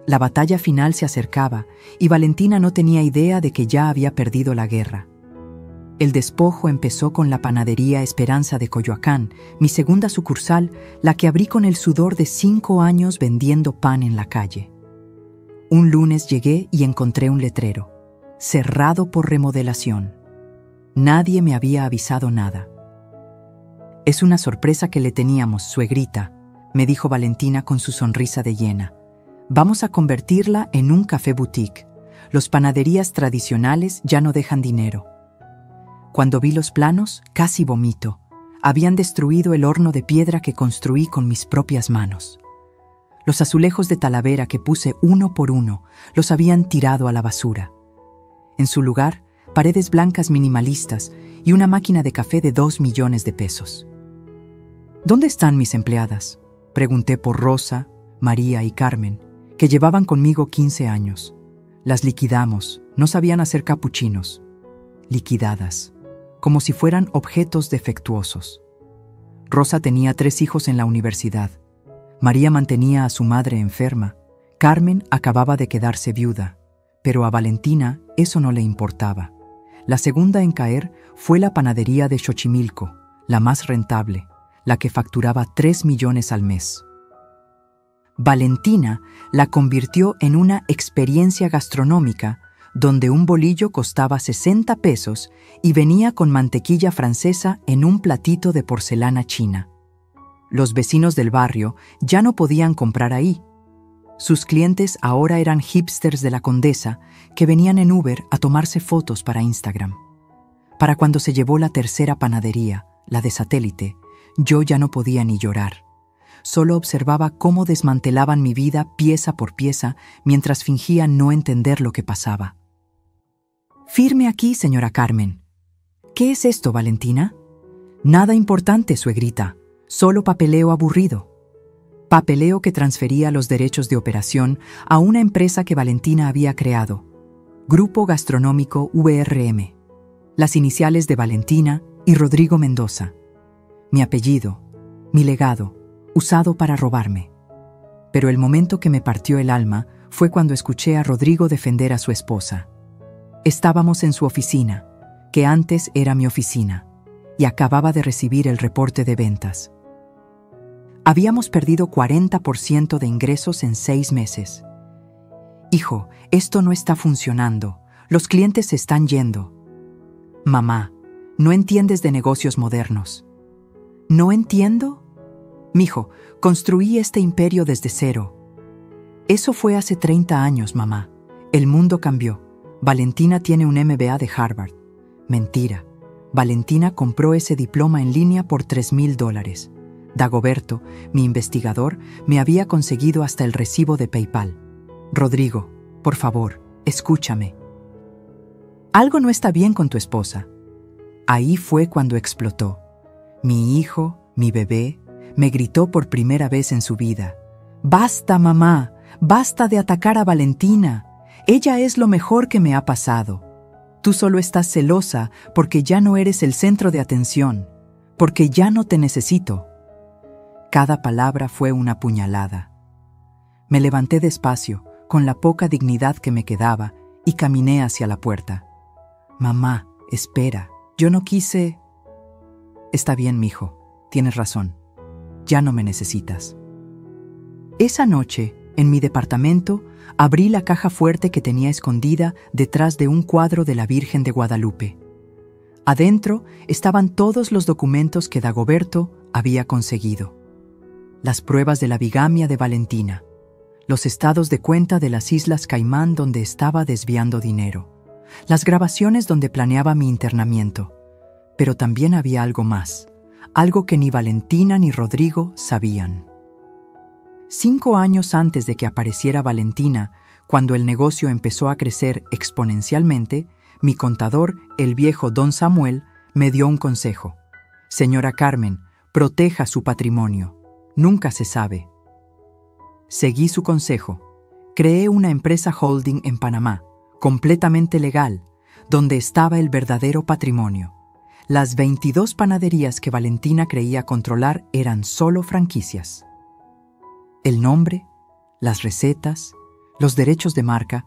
La batalla final se acercaba y Valentina no tenía idea de que ya había perdido la guerra. El despojo empezó con la panadería Esperanza de Coyoacán, mi segunda sucursal, la que abrí con el sudor de 5 años vendiendo pan en la calle. Un lunes llegué y encontré un letrero, cerrado por remodelación. Nadie me había avisado nada. «Es una sorpresa que le teníamos, suegrita», me dijo Valentina con su sonrisa de hiena. «Vamos a convertirla en un café boutique. Los panaderías tradicionales ya no dejan dinero». Cuando vi los planos, casi vomito. Habían destruido el horno de piedra que construí con mis propias manos. Los azulejos de Talavera que puse uno por uno, los habían tirado a la basura. En su lugar, paredes blancas minimalistas y una máquina de café de 2 millones de pesos. «¿Dónde están mis empleadas?», pregunté por Rosa, María y Carmen, que llevaban conmigo 15 años. Las liquidamos, no sabían hacer capuchinos. Liquidadas, como si fueran objetos defectuosos. Rosa tenía 3 hijos en la universidad. María mantenía a su madre enferma. Carmen acababa de quedarse viuda, pero a Valentina eso no le importaba. La segunda en caer fue la panadería de Xochimilco, la más rentable, la que facturaba 3 millones al mes. Valentina la convirtió en una experiencia gastronómica donde un bolillo costaba 60 pesos y venía con mantequilla francesa en un platito de porcelana china. Los vecinos del barrio ya no podían comprar ahí, Sus clientes ahora eran hipsters de la Condesa que venían en Uber a tomarse fotos para Instagram. Para cuando se llevó la tercera panadería, la de satélite, yo ya no podía ni llorar. Solo observaba cómo desmantelaban mi vida pieza por pieza mientras fingía no entender lo que pasaba. «Firme aquí, señora Carmen». «¿Qué es esto, Valentina?» «Nada importante, suegrita. Solo papeleo aburrido». Papeleo que transfería los derechos de operación a una empresa que Valentina había creado, Grupo Gastronómico VRM. Las iniciales de Valentina y Rodrigo Mendoza. Mi apellido, mi legado, usado para robarme. Pero el momento que me partió el alma fue cuando escuché a Rodrigo defender a su esposa. Estábamos en su oficina, que antes era mi oficina, y acababa de recibir el reporte de ventas. Habíamos perdido 40% de ingresos en 6 meses. «Hijo, esto no está funcionando. Los clientes se están yendo». «Mamá, no entiendes de negocios modernos». «¿No entiendo?» «Mijo, construí este imperio desde cero». «Eso fue hace 30 años, mamá. El mundo cambió. Valentina tiene un MBA de Harvard». «Mentira. Valentina compró ese diploma en línea por $3,000. Dagoberto, mi investigador, me había conseguido hasta el recibo de PayPal. Rodrigo, por favor, escúchame. Algo no está bien con tu esposa». Ahí fue cuando explotó. Mi hijo, mi bebé, me gritó por primera vez en su vida: «Basta, mamá, basta de atacar a Valentina. Ella es lo mejor que me ha pasado. Tú solo estás celosa porque ya no eres el centro de atención, porque ya no te necesito». Cada palabra fue una puñalada. Me levanté despacio, con la poca dignidad que me quedaba, y caminé hacia la puerta. «Mamá, espera, yo no quise». «Está bien, mijo, tienes razón. Ya no me necesitas». Esa noche, en mi departamento, abrí la caja fuerte que tenía escondida detrás de un cuadro de la Virgen de Guadalupe. Adentro estaban todos los documentos que Dagoberto había conseguido. Las pruebas de la bigamia de Valentina, los estados de cuenta de las Islas Caimán donde estaba desviando dinero, las grabaciones donde planeaba mi internamiento. Pero también había algo más, algo que ni Valentina ni Rodrigo sabían. 5 años antes de que apareciera Valentina, cuando el negocio empezó a crecer exponencialmente, mi contador, el viejo Don Samuel, me dio un consejo. «Señora Carmen, proteja su patrimonio. Nunca se sabe». Seguí su consejo. Creé una empresa holding en Panamá, completamente legal, donde estaba el verdadero patrimonio. Las 22 panaderías que Valentina creía controlar eran solo franquicias. El nombre, las recetas, los derechos de marca,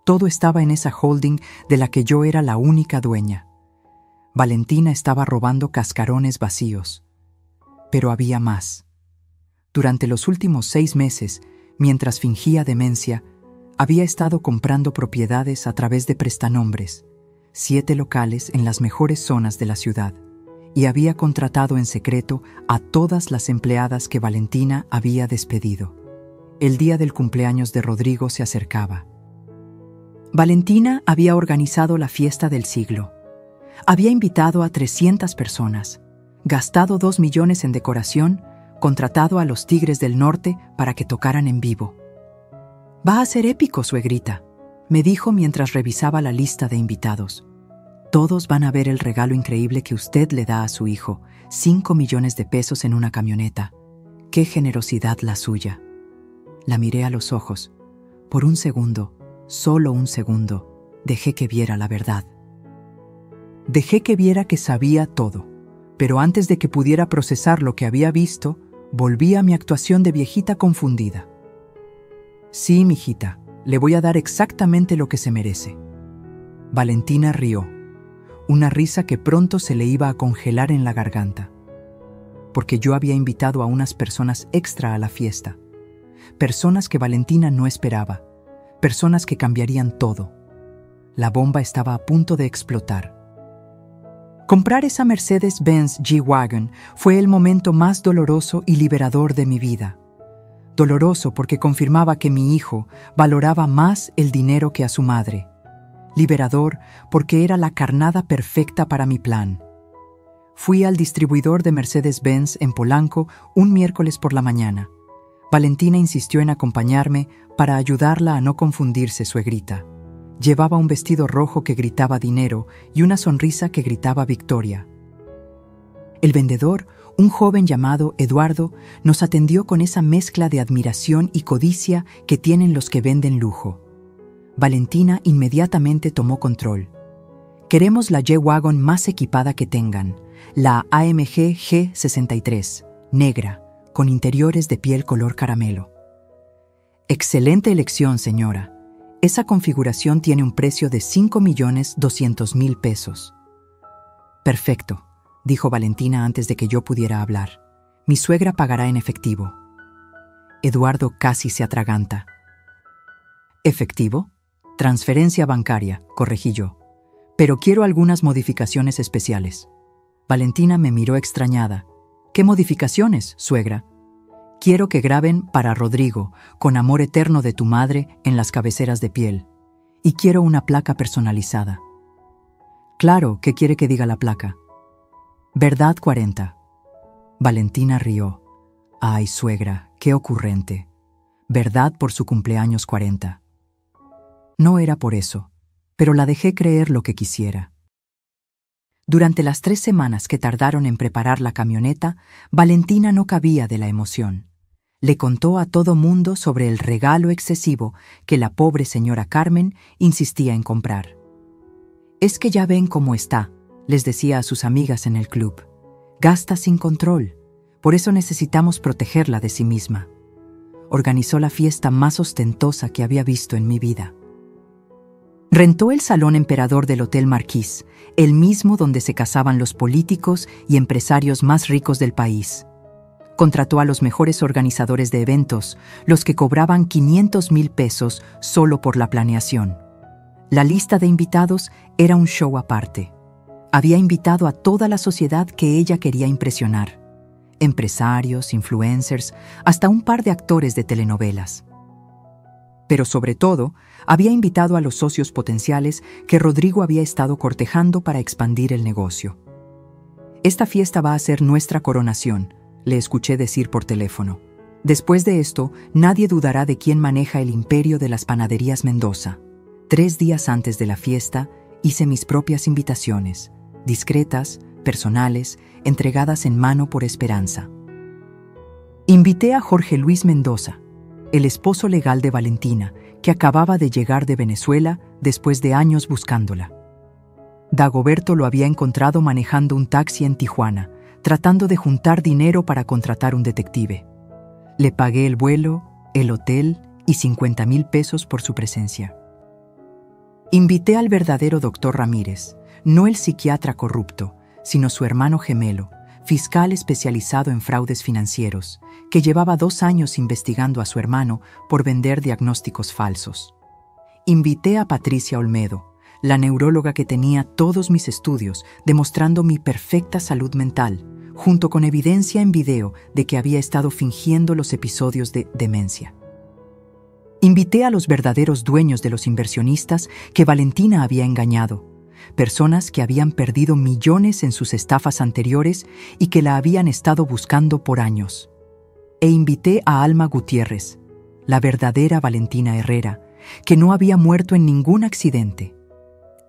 todo estaba en esa holding de la que yo era la única dueña. Valentina estaba robando cascarones vacíos. Pero había más. Durante los últimos 6 meses, mientras fingía demencia, había estado comprando propiedades a través de prestanombres, 7 locales en las mejores zonas de la ciudad, y había contratado en secreto a todas las empleadas que Valentina había despedido. El día del cumpleaños de Rodrigo se acercaba. Valentina había organizado la fiesta del siglo. Había invitado a 300 personas, gastado 2 millones en decoración, contratado a los Tigres del Norte para que tocaran en vivo. «Va a ser épico, suegrita», me dijo mientras revisaba la lista de invitados. «Todos van a ver el regalo increíble que usted le da a su hijo, 5 millones de pesos en una camioneta. ¡Qué generosidad la suya!». La miré a los ojos. Por un segundo, solo un segundo, dejé que viera la verdad. Dejé que viera que sabía todo, pero antes de que pudiera procesar lo que había visto, volví a mi actuación de viejita confundida. «Sí, mijita, le voy a dar exactamente lo que se merece». Valentina rió, una risa que pronto se le iba a congelar en la garganta, porque yo había invitado a unas personas extra a la fiesta, personas que Valentina no esperaba, personas que cambiarían todo. La bomba estaba a punto de explotar. Comprar esa Mercedes-Benz G-Wagon fue el momento más doloroso y liberador de mi vida. doloroso porque confirmaba que mi hijo valoraba más el dinero que a su madre, liberador porque era la carnada perfecta para mi plan. Fui al distribuidor de Mercedes-Benz en Polanco un miércoles por la mañana. Valentina insistió en acompañarme para ayudarla a no confundirse, suegrita. Llevaba un vestido rojo que gritaba dinero y una sonrisa que gritaba victoria. El vendedor, un joven llamado Eduardo, nos atendió con esa mezcla de admiración y codicia que tienen los que venden lujo. Valentina inmediatamente tomó control. Queremos la G-Wagon más equipada que tengan, la AMG G63, negra, con interiores de piel color caramelo. Excelente elección, señora. Esa configuración tiene un precio de 5.200.000 pesos. Perfecto, dijo Valentina antes de que yo pudiera hablar. Mi suegra pagará en efectivo. Eduardo casi se atraganta. ¿Efectivo? Transferencia bancaria, corregí yo. Pero quiero algunas modificaciones especiales. Valentina me miró extrañada. ¿Qué modificaciones, suegra? Quiero que graben para Rodrigo, con amor eterno de tu madre, en las cabeceras de piel. Y quiero una placa personalizada. Claro, ¿qué quiere que diga la placa? Verdad 40. Valentina rió. Ay, suegra, qué ocurrente. Verdad por su cumpleaños 40. No era por eso, pero la dejé creer lo que quisiera. Durante las 3 semanas que tardaron en preparar la camioneta, Valentina no cabía de la emoción. Le contó a todo mundo sobre el regalo excesivo que la pobre señora Carmen insistía en comprar. Es que ya ven cómo está, les decía a sus amigas en el club. Gasta sin control, por eso necesitamos protegerla de sí misma. Organizó la fiesta más ostentosa que había visto en mi vida. Rentó el Salón Emperador del Hotel Marquis, el mismo donde se casaban los políticos y empresarios más ricos del país. Contrató a los mejores organizadores de eventos, los que cobraban 500.000 pesos solo por la planeación. La lista de invitados era un show aparte. Había invitado a toda la sociedad que ella quería impresionar. Empresarios, influencers, hasta un par de actores de telenovelas. Pero sobre todo, había invitado a los socios potenciales que Rodrigo había estado cortejando para expandir el negocio. Esta fiesta va a ser nuestra coronación, le escuché decir por teléfono. Después de esto, nadie dudará de quién maneja el imperio de las panaderías Mendoza. 3 días antes de la fiesta, hice mis propias invitaciones, discretas, personales, entregadas en mano por Esperanza. Invité a Jorge Luis Mendoza, el esposo legal de Valentina, que acababa de llegar de Venezuela después de años buscándola. Dagoberto lo había encontrado manejando un taxi en Tijuana, tratando de juntar dinero para contratar un detective. Le pagué el vuelo, el hotel y 50.000 pesos por su presencia. Invité al verdadero doctor Ramírez, no el psiquiatra corrupto, sino su hermano gemelo, fiscal especializado en fraudes financieros, que llevaba 2 años investigando a su hermano por vender diagnósticos falsos. Invité a Patricia Olmedo, la neuróloga que tenía todos mis estudios, demostrando mi perfecta salud mental, junto con evidencia en video de que había estado fingiendo los episodios de demencia. Invité a los verdaderos dueños de los inversionistas que Valentina había engañado, personas que habían perdido millones en sus estafas anteriores y que la habían estado buscando por años. E invité a Alma Gutiérrez, la verdadera Valentina Herrera, que no había muerto en ningún accidente.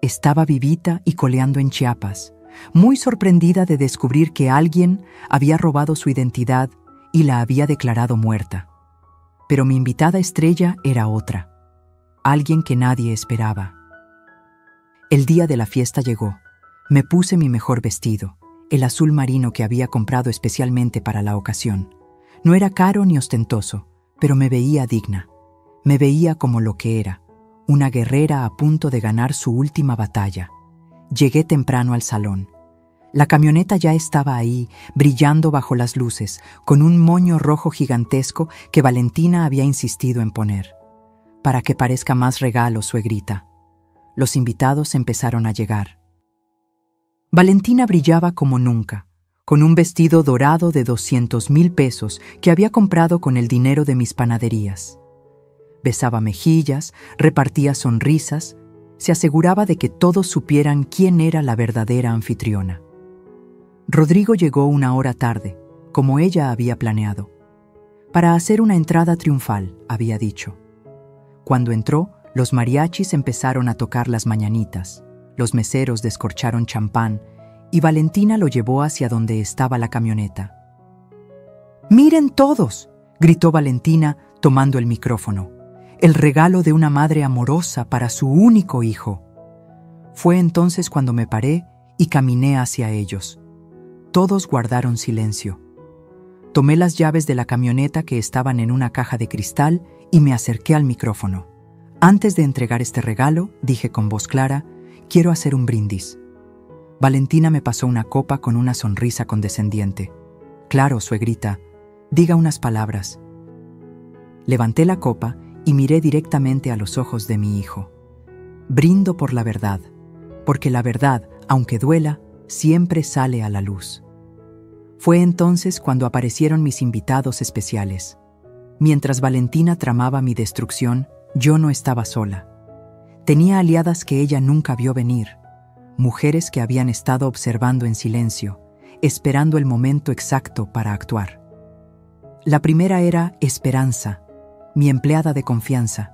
Estaba vivita y coleando en Chiapas, muy sorprendida de descubrir que alguien había robado su identidad y la había declarado muerta. Pero mi invitada estrella era otra, alguien que nadie esperaba. El día de la fiesta llegó. Me puse mi mejor vestido, el azul marino que había comprado especialmente para la ocasión. No era caro ni ostentoso, pero me veía digna. Me veía como lo que era, una guerrera a punto de ganar su última batalla. Llegué temprano al salón. La camioneta ya estaba ahí, brillando bajo las luces, con un moño rojo gigantesco que Valentina había insistido en poner. Para que parezca más regalo, suegrita. Los invitados empezaron a llegar. Valentina brillaba como nunca, con un vestido dorado de 200,000 pesos que había comprado con el dinero de mis panaderías. Besaba mejillas, repartía sonrisas, se aseguraba de que todos supieran quién era la verdadera anfitriona. Rodrigo llegó 1 hora tarde, como ella había planeado, para hacer una entrada triunfal, había dicho. Cuando entró, los mariachis empezaron a tocar las mañanitas, los meseros descorcharon champán y Valentina lo llevó hacia donde estaba la camioneta. «¡Miren todos!», gritó Valentina tomando el micrófono. «El regalo de una madre amorosa para su único hijo». Fue entonces cuando me paré y caminé hacia ellos. Todos guardaron silencio. Tomé las llaves de la camioneta que estaban en una caja de cristal y me acerqué al micrófono. «Antes de entregar este regalo», dije con voz clara, «quiero hacer un brindis». Valentina me pasó una copa con una sonrisa condescendiente. «Claro, suegrita, diga unas palabras». Levanté la copa y miré directamente a los ojos de mi hijo. «Brindo por la verdad, porque la verdad, aunque duela, siempre sale a la luz». Fue entonces cuando aparecieron mis invitados especiales. Mientras Valentina tramaba mi destrucción, yo no estaba sola. Tenía aliadas que ella nunca vio venir, mujeres que habían estado observando en silencio, esperando el momento exacto para actuar. La primera era Esperanza, mi empleada de confianza.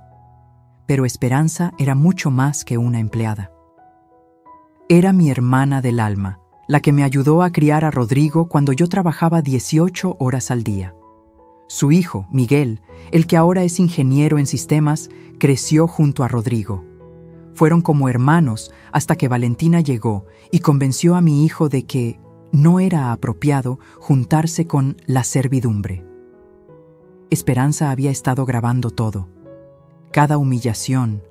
Pero Esperanza era mucho más que una empleada. Era mi hermana del alma, la que me ayudó a criar a Rodrigo cuando yo trabajaba 18 horas al día. Su hijo, Miguel, el que ahora es ingeniero en sistemas, creció junto a Rodrigo. Fueron como hermanos hasta que Valentina llegó y convenció a mi hijo de que no era apropiado juntarse con la servidumbre. Esperanza había estado grabando todo. Cada humillación,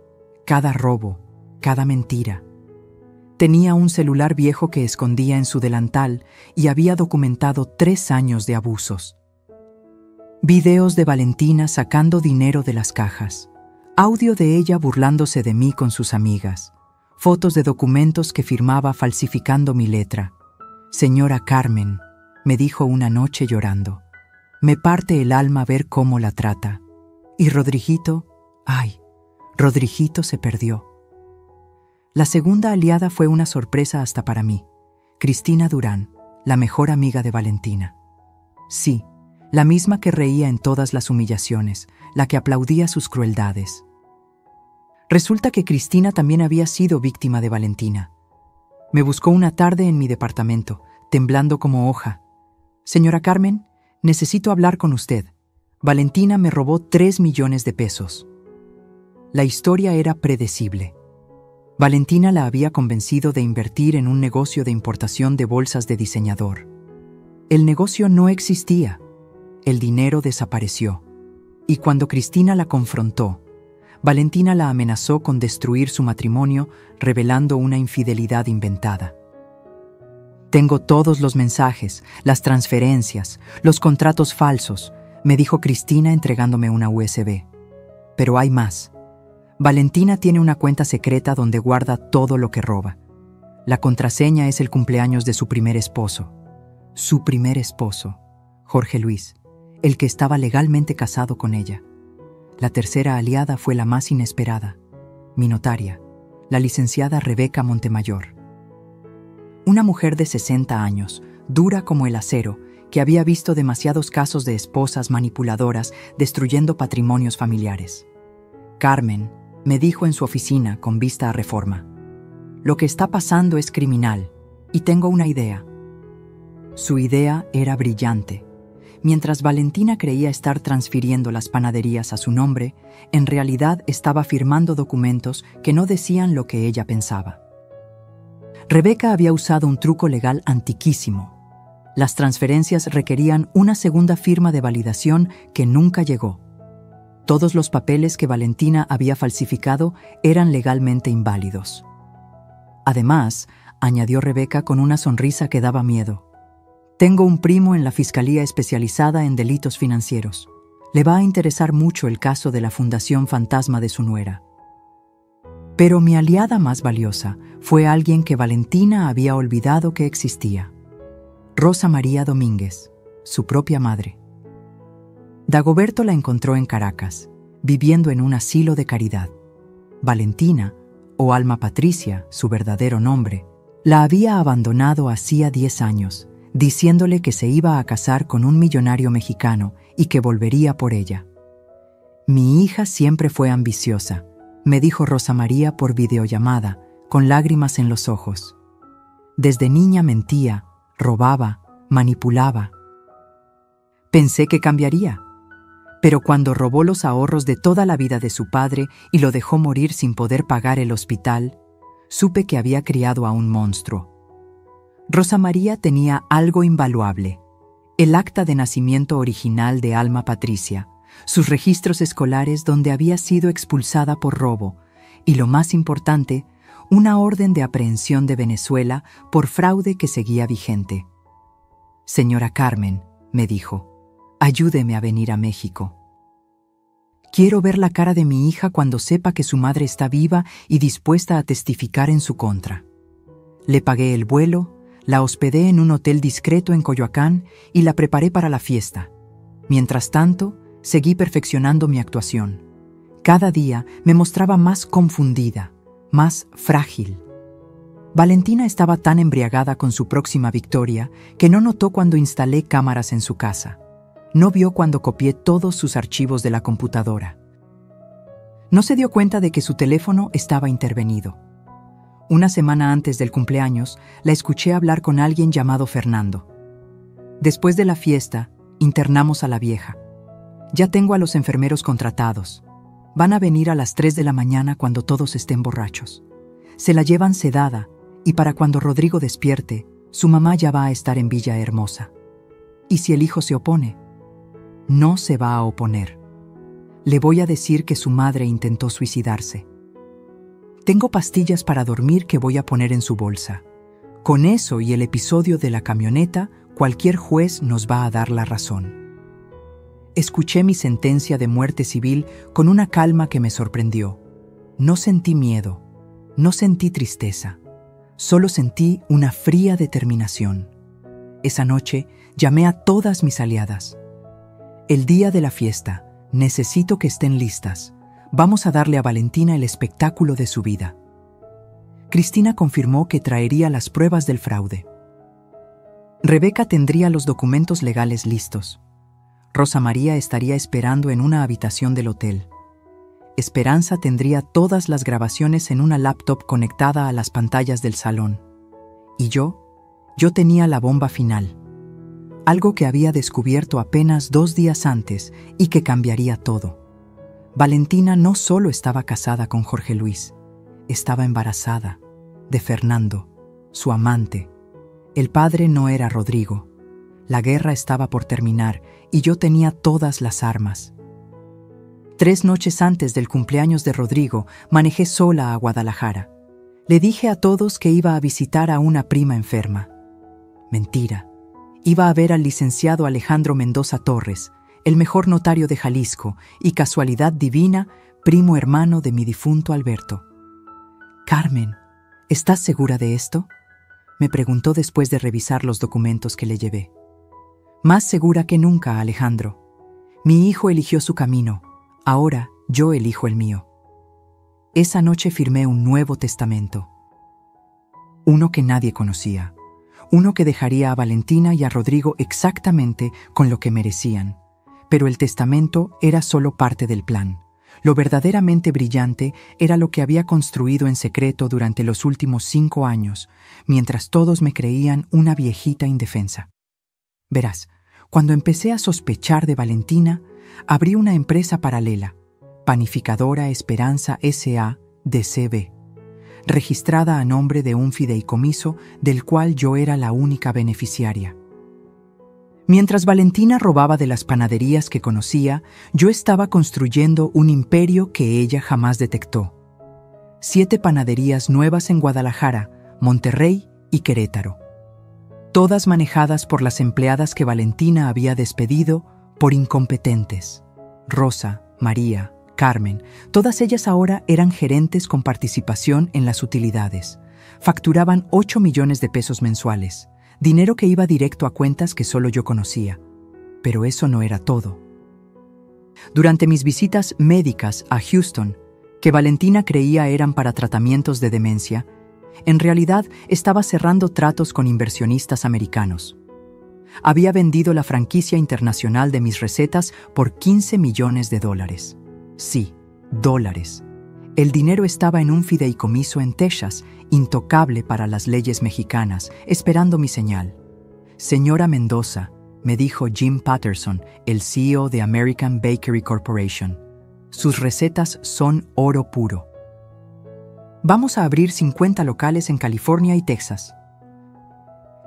cada robo, cada mentira. Tenía un celular viejo que escondía en su delantal y había documentado 3 años de abusos. Videos de Valentina sacando dinero de las cajas. Audio de ella burlándose de mí con sus amigas. Fotos de documentos que firmaba falsificando mi letra. «Señora Carmen», me dijo una noche llorando. «Me parte el alma ver cómo la trata. Y Rodriguito, ay, Rodriguito se perdió». La segunda aliada fue una sorpresa hasta para mí. Cristina Durán, la mejor amiga de Valentina. Sí, la misma que reía en todas las humillaciones, la que aplaudía sus crueldades. Resulta que Cristina también había sido víctima de Valentina. Me buscó una tarde en mi departamento, temblando como hoja. «Señora Carmen, necesito hablar con usted. Valentina me robó 3 millones de pesos». La historia era predecible. Valentina la había convencido de invertir en un negocio de importación de bolsas de diseñador. El negocio no existía. El dinero desapareció. Y cuando Cristina la confrontó, Valentina la amenazó con destruir su matrimonio, revelando una infidelidad inventada. «Tengo todos los mensajes, las transferencias, los contratos falsos», me dijo Cristina entregándome una USB. «Pero hay más. Valentina tiene una cuenta secreta donde guarda todo lo que roba. La contraseña es el cumpleaños de su primer esposo. Su primer esposo, Jorge Luis, el que estaba legalmente casado con ella. La tercera aliada fue la más inesperada, mi notaria, la licenciada Rebeca Montemayor. Una mujer de 60 años, dura como el acero, que había visto demasiados casos de esposas manipuladoras destruyendo patrimonios familiares. «Carmen», me dijo en su oficina con vista a Reforma, «lo que está pasando es criminal y tengo una idea». Su idea era brillante. Mientras Valentina creía estar transfiriendo las panaderías a su nombre, en realidad estaba firmando documentos que no decían lo que ella pensaba. Rebeca había usado un truco legal antiquísimo. Las transferencias requerían una segunda firma de validación que nunca llegó. Todos los papeles que Valentina había falsificado eran legalmente inválidos. Además, añadió Rebeca con una sonrisa que daba miedo, «tengo un primo en la Fiscalía especializada en delitos financieros. Le va a interesar mucho el caso de la Fundación Fantasma de su nuera». Pero mi aliada más valiosa fue alguien que Valentina había olvidado que existía. Rosa María Domínguez, su propia madre. Dagoberto la encontró en Caracas, viviendo en un asilo de caridad. Valentina, o Alma Patricia, su verdadero nombre, la había abandonado hacía 10 años, diciéndole que se iba a casar con un millonario mexicano y que volvería por ella. Mi hija siempre fue ambiciosa, me dijo Rosa María por videollamada, con lágrimas en los ojos. Desde niña mentía, robaba, manipulaba. Pensé que cambiaría, pero cuando robó los ahorros de toda la vida de su padre y lo dejó morir sin poder pagar el hospital, supe que había criado a un monstruo. Rosa María tenía algo invaluable: el acta de nacimiento original de Alma Patricia, sus registros escolares donde había sido expulsada por robo y, lo más importante, una orden de aprehensión de Venezuela por fraude que seguía vigente. «Señora Carmen», me dijo, «ayúdeme a venir a México. Quiero ver la cara de mi hija cuando sepa que su madre está viva y dispuesta a testificar en su contra». Le pagué el vuelo, la hospedé en un hotel discreto en Coyoacán y la preparé para la fiesta. Mientras tanto, seguí perfeccionando mi actuación. Cada día me mostraba más confundida, más frágil. Valentina estaba tan embriagada con su próxima victoria que no notó cuando instalé cámaras en su casa. No vio cuando copié todos sus archivos de la computadora. No se dio cuenta de que su teléfono estaba intervenido. Una semana antes del cumpleaños, la escuché hablar con alguien llamado Fernando. Después de la fiesta, internamos a la vieja. Ya tengo a los enfermeros contratados. Van a venir a las 3 de la mañana cuando todos estén borrachos. Se la llevan sedada y para cuando Rodrigo despierte, su mamá ya va a estar en Villahermosa. ¿Y si el hijo se opone? No se va a oponer. Le voy a decir que su madre intentó suicidarse. Tengo pastillas para dormir que voy a poner en su bolsa. Con eso y el episodio de la camioneta, cualquier juez nos va a dar la razón. Escuché mi sentencia de muerte civil con una calma que me sorprendió. No sentí miedo, no sentí tristeza, solo sentí una fría determinación. Esa noche llamé a todas mis aliadas. El día de la fiesta, necesito que estén listas. Vamos a darle a Valentina el espectáculo de su vida. Cristina confirmó que traería las pruebas del fraude. Rebeca tendría los documentos legales listos. Rosa María estaría esperando en una habitación del hotel. Esperanza tendría todas las grabaciones en una laptop conectada a las pantallas del salón. Y yo tenía la bomba final. Algo que había descubierto apenas 2 días antes y que cambiaría todo. Valentina no solo estaba casada con Jorge Luis, estaba embarazada de Fernando, su amante. El padre no era Rodrigo. La guerra estaba por terminar y yo tenía todas las armas. 3 noches antes del cumpleaños de Rodrigo, manejé sola a Guadalajara. Le dije a todos que iba a visitar a una prima enferma. Mentira. Iba a ver al licenciado Alejandro Mendoza Torres, el mejor notario de Jalisco y, casualidad divina, primo hermano de mi difunto Alberto. «Carmen, ¿estás segura de esto?», me preguntó después de revisar los documentos que le llevé. «Más segura que nunca, Alejandro. Mi hijo eligió su camino, ahora yo elijo el mío». Esa noche firmé un nuevo testamento. Uno que nadie conocía. Uno que dejaría a Valentina y a Rodrigo exactamente con lo que merecían. Pero el testamento era solo parte del plan. Lo verdaderamente brillante era lo que había construido en secreto durante los últimos 5 años, mientras todos me creían una viejita indefensa. Verás, cuando empecé a sospechar de Valentina, abrí una empresa paralela, Panificadora Esperanza S.A. de C.B., registrada a nombre de un fideicomiso del cual yo era la única beneficiaria. Mientras Valentina robaba de las panaderías que conocía, yo estaba construyendo un imperio que ella jamás detectó. 7 panaderías nuevas en Guadalajara, Monterrey y Querétaro. Todas manejadas por las empleadas que Valentina había despedido por incompetentes. Rosa, María, Carmen, todas ellas ahora eran gerentes con participación en las utilidades. Facturaban 8 millones de pesos mensuales. dinero que iba directo a cuentas que solo yo conocía. Pero eso no era todo. Durante mis visitas médicas a Houston, que Valentina creía eran para tratamientos de demencia, en realidad estaba cerrando tratos con inversionistas americanos. Había vendido la franquicia internacional de mis recetas por $15 millones. Sí, dólares. El dinero estaba en un fideicomiso en Texas, intocable para las leyes mexicanas, esperando mi señal. Señora Mendoza, me dijo Jim Patterson, el CEO de American Bakery Corporation, sus recetas son oro puro. Vamos a abrir 50 locales en California y Texas.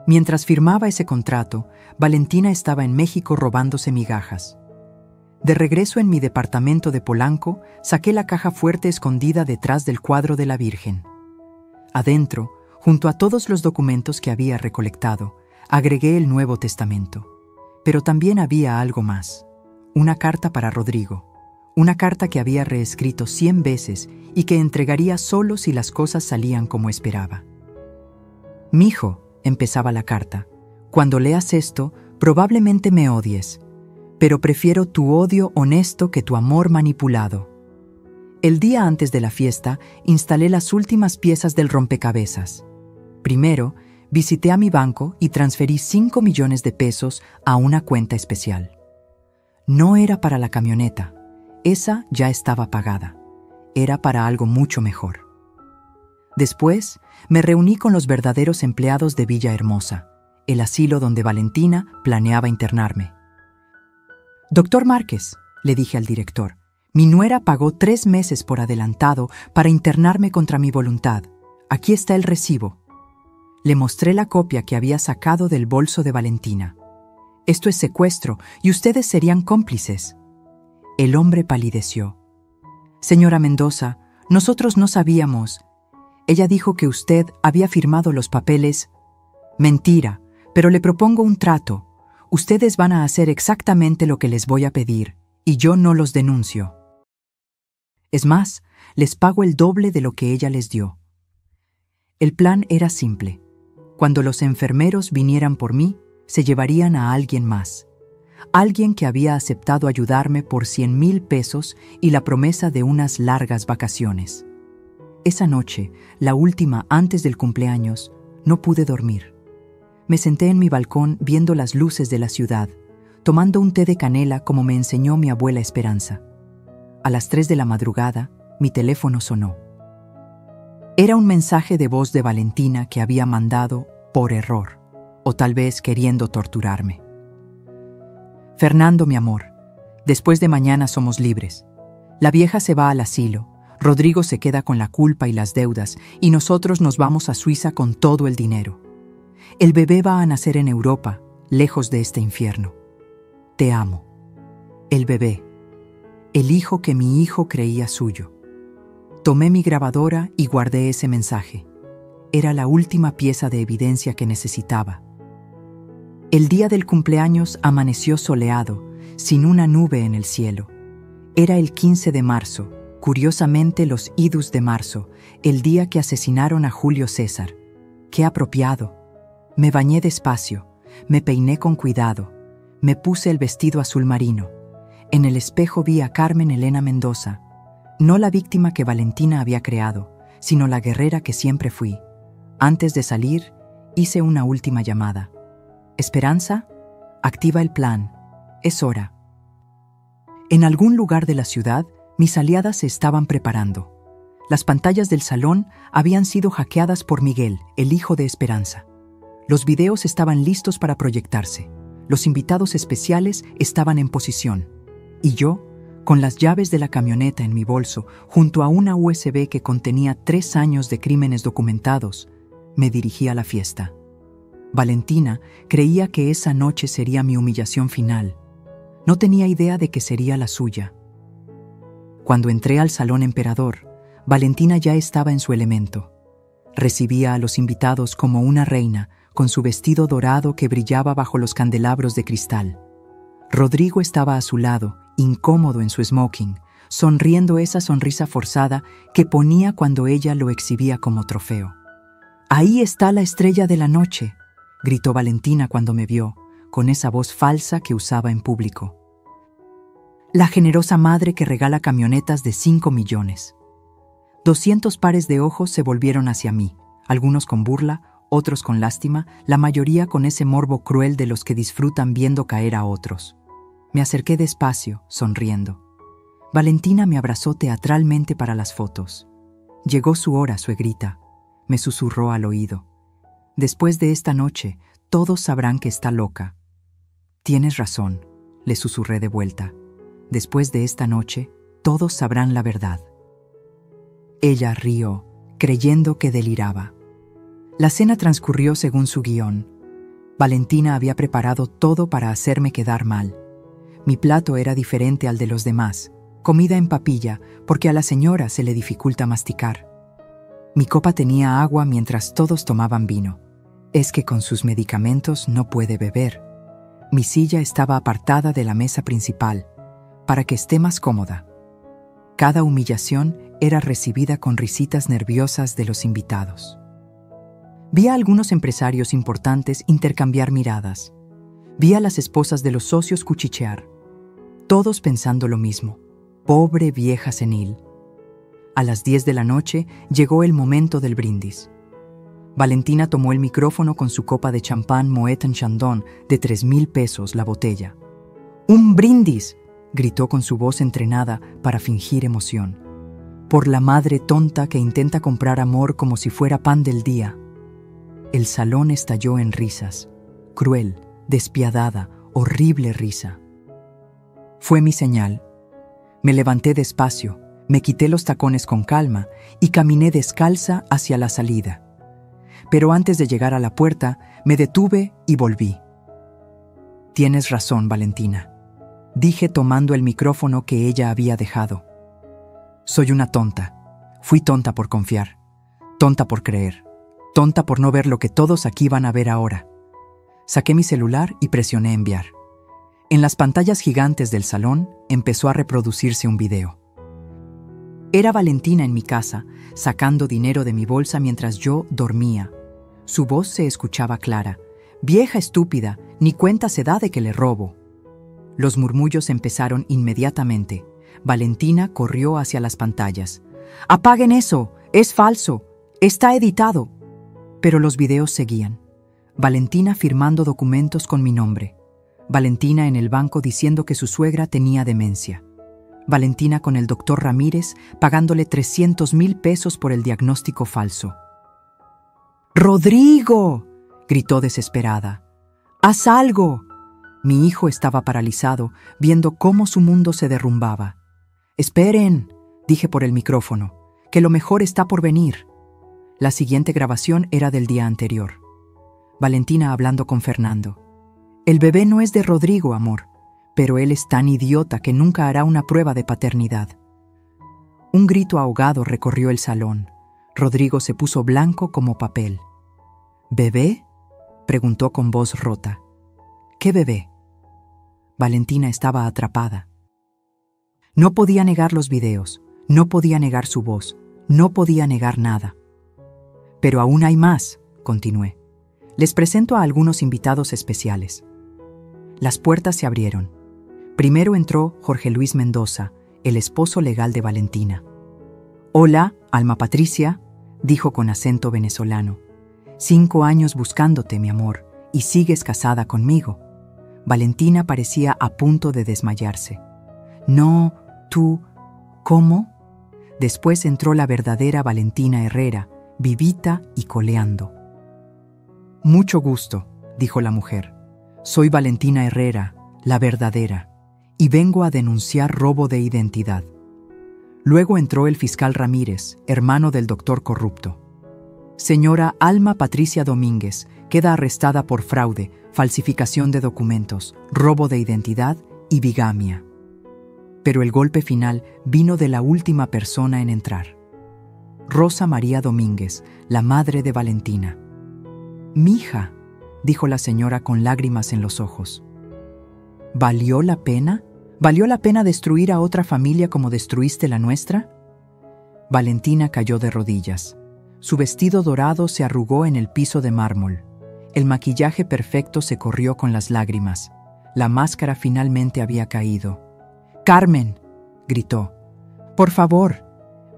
Mientras firmaba ese contrato, Valentina estaba en México robándose migajas. De regreso en mi departamento de Polanco, saqué la caja fuerte escondida detrás del cuadro de la Virgen. Adentro, junto a todos los documentos que había recolectado, agregué el Nuevo Testamento. Pero también había algo más. Una carta para Rodrigo. Una carta que había reescrito 100 veces y que entregaría solo si las cosas salían como esperaba. «Mijo», empezaba la carta, «cuando leas esto, probablemente me odies, pero prefiero tu odio honesto que tu amor manipulado. El día antes de la fiesta, instalé las últimas piezas del rompecabezas. Primero, visité a mi banco y transferí 5 millones de pesos a una cuenta especial. No era para la camioneta, esa ya estaba pagada. Era para algo mucho mejor. Después, me reuní con los verdaderos empleados de Villahermosa, el asilo donde Valentina planeaba internarme. «Doctor Márquez», le dije al director, «mi nuera pagó 3 meses por adelantado para internarme contra mi voluntad. Aquí está el recibo». Le mostré la copia que había sacado del bolso de Valentina. «Esto es secuestro y ustedes serían cómplices». El hombre palideció. «Señora Mendoza, nosotros no sabíamos. Ella dijo que usted había firmado los papeles». «Mentira, pero le propongo un trato. Ustedes van a hacer exactamente lo que les voy a pedir, y yo no los denuncio. Es más, les pago el doble de lo que ella les dio». El plan era simple. Cuando los enfermeros vinieran por mí, se llevarían a alguien más. Alguien que había aceptado ayudarme por 100,000 pesos y la promesa de unas largas vacaciones. Esa noche, la última antes del cumpleaños, no pude dormir. Me senté en mi balcón viendo las luces de la ciudad, tomando un té de canela como me enseñó mi abuela Esperanza. A las 3 de la madrugada, mi teléfono sonó. Era un mensaje de voz de Valentina que había mandado por error, o tal vez queriendo torturarme. «Fernando, mi amor, después de mañana somos libres. La vieja se va al asilo, Rodrigo se queda con la culpa y las deudas, y nosotros nos vamos a Suiza con todo el dinero. El bebé va a nacer en Europa, lejos de este infierno. Te amo. El bebé, el hijo que mi hijo creía suyo». Tomé mi grabadora y guardé ese mensaje. Era la última pieza de evidencia que necesitaba. El día del cumpleaños amaneció soleado, sin una nube en el cielo. Era el 15 de marzo, curiosamente los idus de marzo, el día que asesinaron a Julio César. ¡Qué apropiado! Me bañé despacio, me peiné con cuidado, me puse el vestido azul marino. En el espejo vi a Carmen Elena Mendoza, no la víctima que Valentina había creado, sino la guerrera que siempre fui. Antes de salir, hice una última llamada. «Esperanza, activa el plan. Es hora». En algún lugar de la ciudad, mis aliadas se estaban preparando. Las pantallas del salón habían sido hackeadas por Miguel, el hijo de Esperanza. Los videos estaban listos para proyectarse. Los invitados especiales estaban en posición. Y yo, con las llaves de la camioneta en mi bolso, junto a una USB que contenía 3 años de crímenes documentados, me dirigí a la fiesta. Valentina creía que esa noche sería mi humillación final. No tenía idea de que sería la suya. Cuando entré al Salón Emperador, Valentina ya estaba en su elemento. Recibía a los invitados como una reina, con su vestido dorado que brillaba bajo los candelabros de cristal. Rodrigo estaba a su lado, incómodo en su smoking, sonriendo esa sonrisa forzada que ponía cuando ella lo exhibía como trofeo. «Ahí está la estrella de la noche», gritó Valentina cuando me vio, con esa voz falsa que usaba en público. La generosa madre que regala camionetas de 5 millones. 200 pares de ojos se volvieron hacia mí, algunos con burla, otros con lástima, la mayoría con ese morbo cruel de los que disfrutan viendo caer a otros. Me acerqué despacio, sonriendo. Valentina me abrazó teatralmente para las fotos. Llegó su hora, suegrita, me susurró al oído. Después de esta noche, todos sabrán que está loca. Tienes razón, le susurré de vuelta. Después de esta noche, todos sabrán la verdad. Ella rió, creyendo que deliraba. La cena transcurrió según su guión. Valentina había preparado todo para hacerme quedar mal. Mi plato era diferente al de los demás, comida en papilla, porque a la señora se le dificulta masticar. Mi copa tenía agua mientras todos tomaban vino. Es que con sus medicamentos no puede beber. Mi silla estaba apartada de la mesa principal, para que esté más cómoda. Cada humillación era recibida con risitas nerviosas de los invitados. Vi a algunos empresarios importantes intercambiar miradas. Vi a las esposas de los socios cuchichear. Todos pensando lo mismo. Pobre vieja senil. A las 10 de la noche llegó el momento del brindis. Valentina tomó el micrófono con su copa de champán Moet Chandon de 3,000 pesos la botella. ¡Un brindis!, gritó con su voz entrenada para fingir emoción. Por la madre tonta que intenta comprar amor como si fuera pan del día. El salón estalló en risas. Cruel, despiadada, horrible risa. Fue mi señal. Me levanté despacio, me quité los tacones con calma y caminé descalza hacia la salida. Pero antes de llegar a la puerta, me detuve y volví. Tienes razón, Valentina, dije tomando el micrófono que ella había dejado. Soy una tonta. Fui tonta por confiar. Tonta por creer. Tonta por no ver lo que todos aquí van a ver ahora. Saqué mi celular y presioné enviar. En las pantallas gigantes del salón empezó a reproducirse un video. Era Valentina en mi casa, sacando dinero de mi bolsa mientras yo dormía. Su voz se escuchaba clara. «Vieja estúpida, ni cuenta se da de que le robo». Los murmullos empezaron inmediatamente. Valentina corrió hacia las pantallas. «¡Apaguen eso! ¡Es falso! ¡Está editado!». Pero los videos seguían. Valentina firmando documentos con mi nombre. Valentina en el banco diciendo que su suegra tenía demencia. Valentina con el doctor Ramírez pagándole 300,000 pesos por el diagnóstico falso. «¡Rodrigo!», gritó desesperada. «¡Haz algo!». Mi hijo estaba paralizado, viendo cómo su mundo se derrumbaba. «Esperen», dije por el micrófono, «que lo mejor está por venir». La siguiente grabación era del día anterior. Valentina hablando con Fernando. «El bebé no es de Rodrigo, amor, pero él es tan idiota que nunca hará una prueba de paternidad». Un grito ahogado recorrió el salón. Rodrigo se puso blanco como papel. «¿Bebé?», preguntó con voz rota. «¿Qué bebé?». Valentina estaba atrapada. No podía negar los videos, no podía negar su voz, no podía negar nada. «Pero aún hay más», continué. «Les presento a algunos invitados especiales». Las puertas se abrieron. Primero entró Jorge Luis Mendoza, el esposo legal de Valentina. «Hola, Alma Patricia», dijo con acento venezolano. «5 años buscándote, mi amor, y sigues casada conmigo». Valentina parecía a punto de desmayarse. «No, tú, ¿cómo?». Después entró la verdadera Valentina Herrera, vivita y coleando. «Mucho gusto», dijo la mujer. «Soy Valentina Herrera, la verdadera, y vengo a denunciar robo de identidad». Luego entró el fiscal Ramírez, hermano del doctor corrupto. «Señora Alma Patricia Domínguez queda arrestada por fraude, falsificación de documentos, robo de identidad y bigamia». Pero el golpe final vino de la última persona en entrar. Rosa María Domínguez, la madre de Valentina. «Mija», dijo la señora con lágrimas en los ojos. «¿Valió la pena? ¿Valió la pena destruir a otra familia como destruiste la nuestra?». Valentina cayó de rodillas. Su vestido dorado se arrugó en el piso de mármol. El maquillaje perfecto se corrió con las lágrimas. La máscara finalmente había caído. «¡Carmen!», gritó. «Por favor,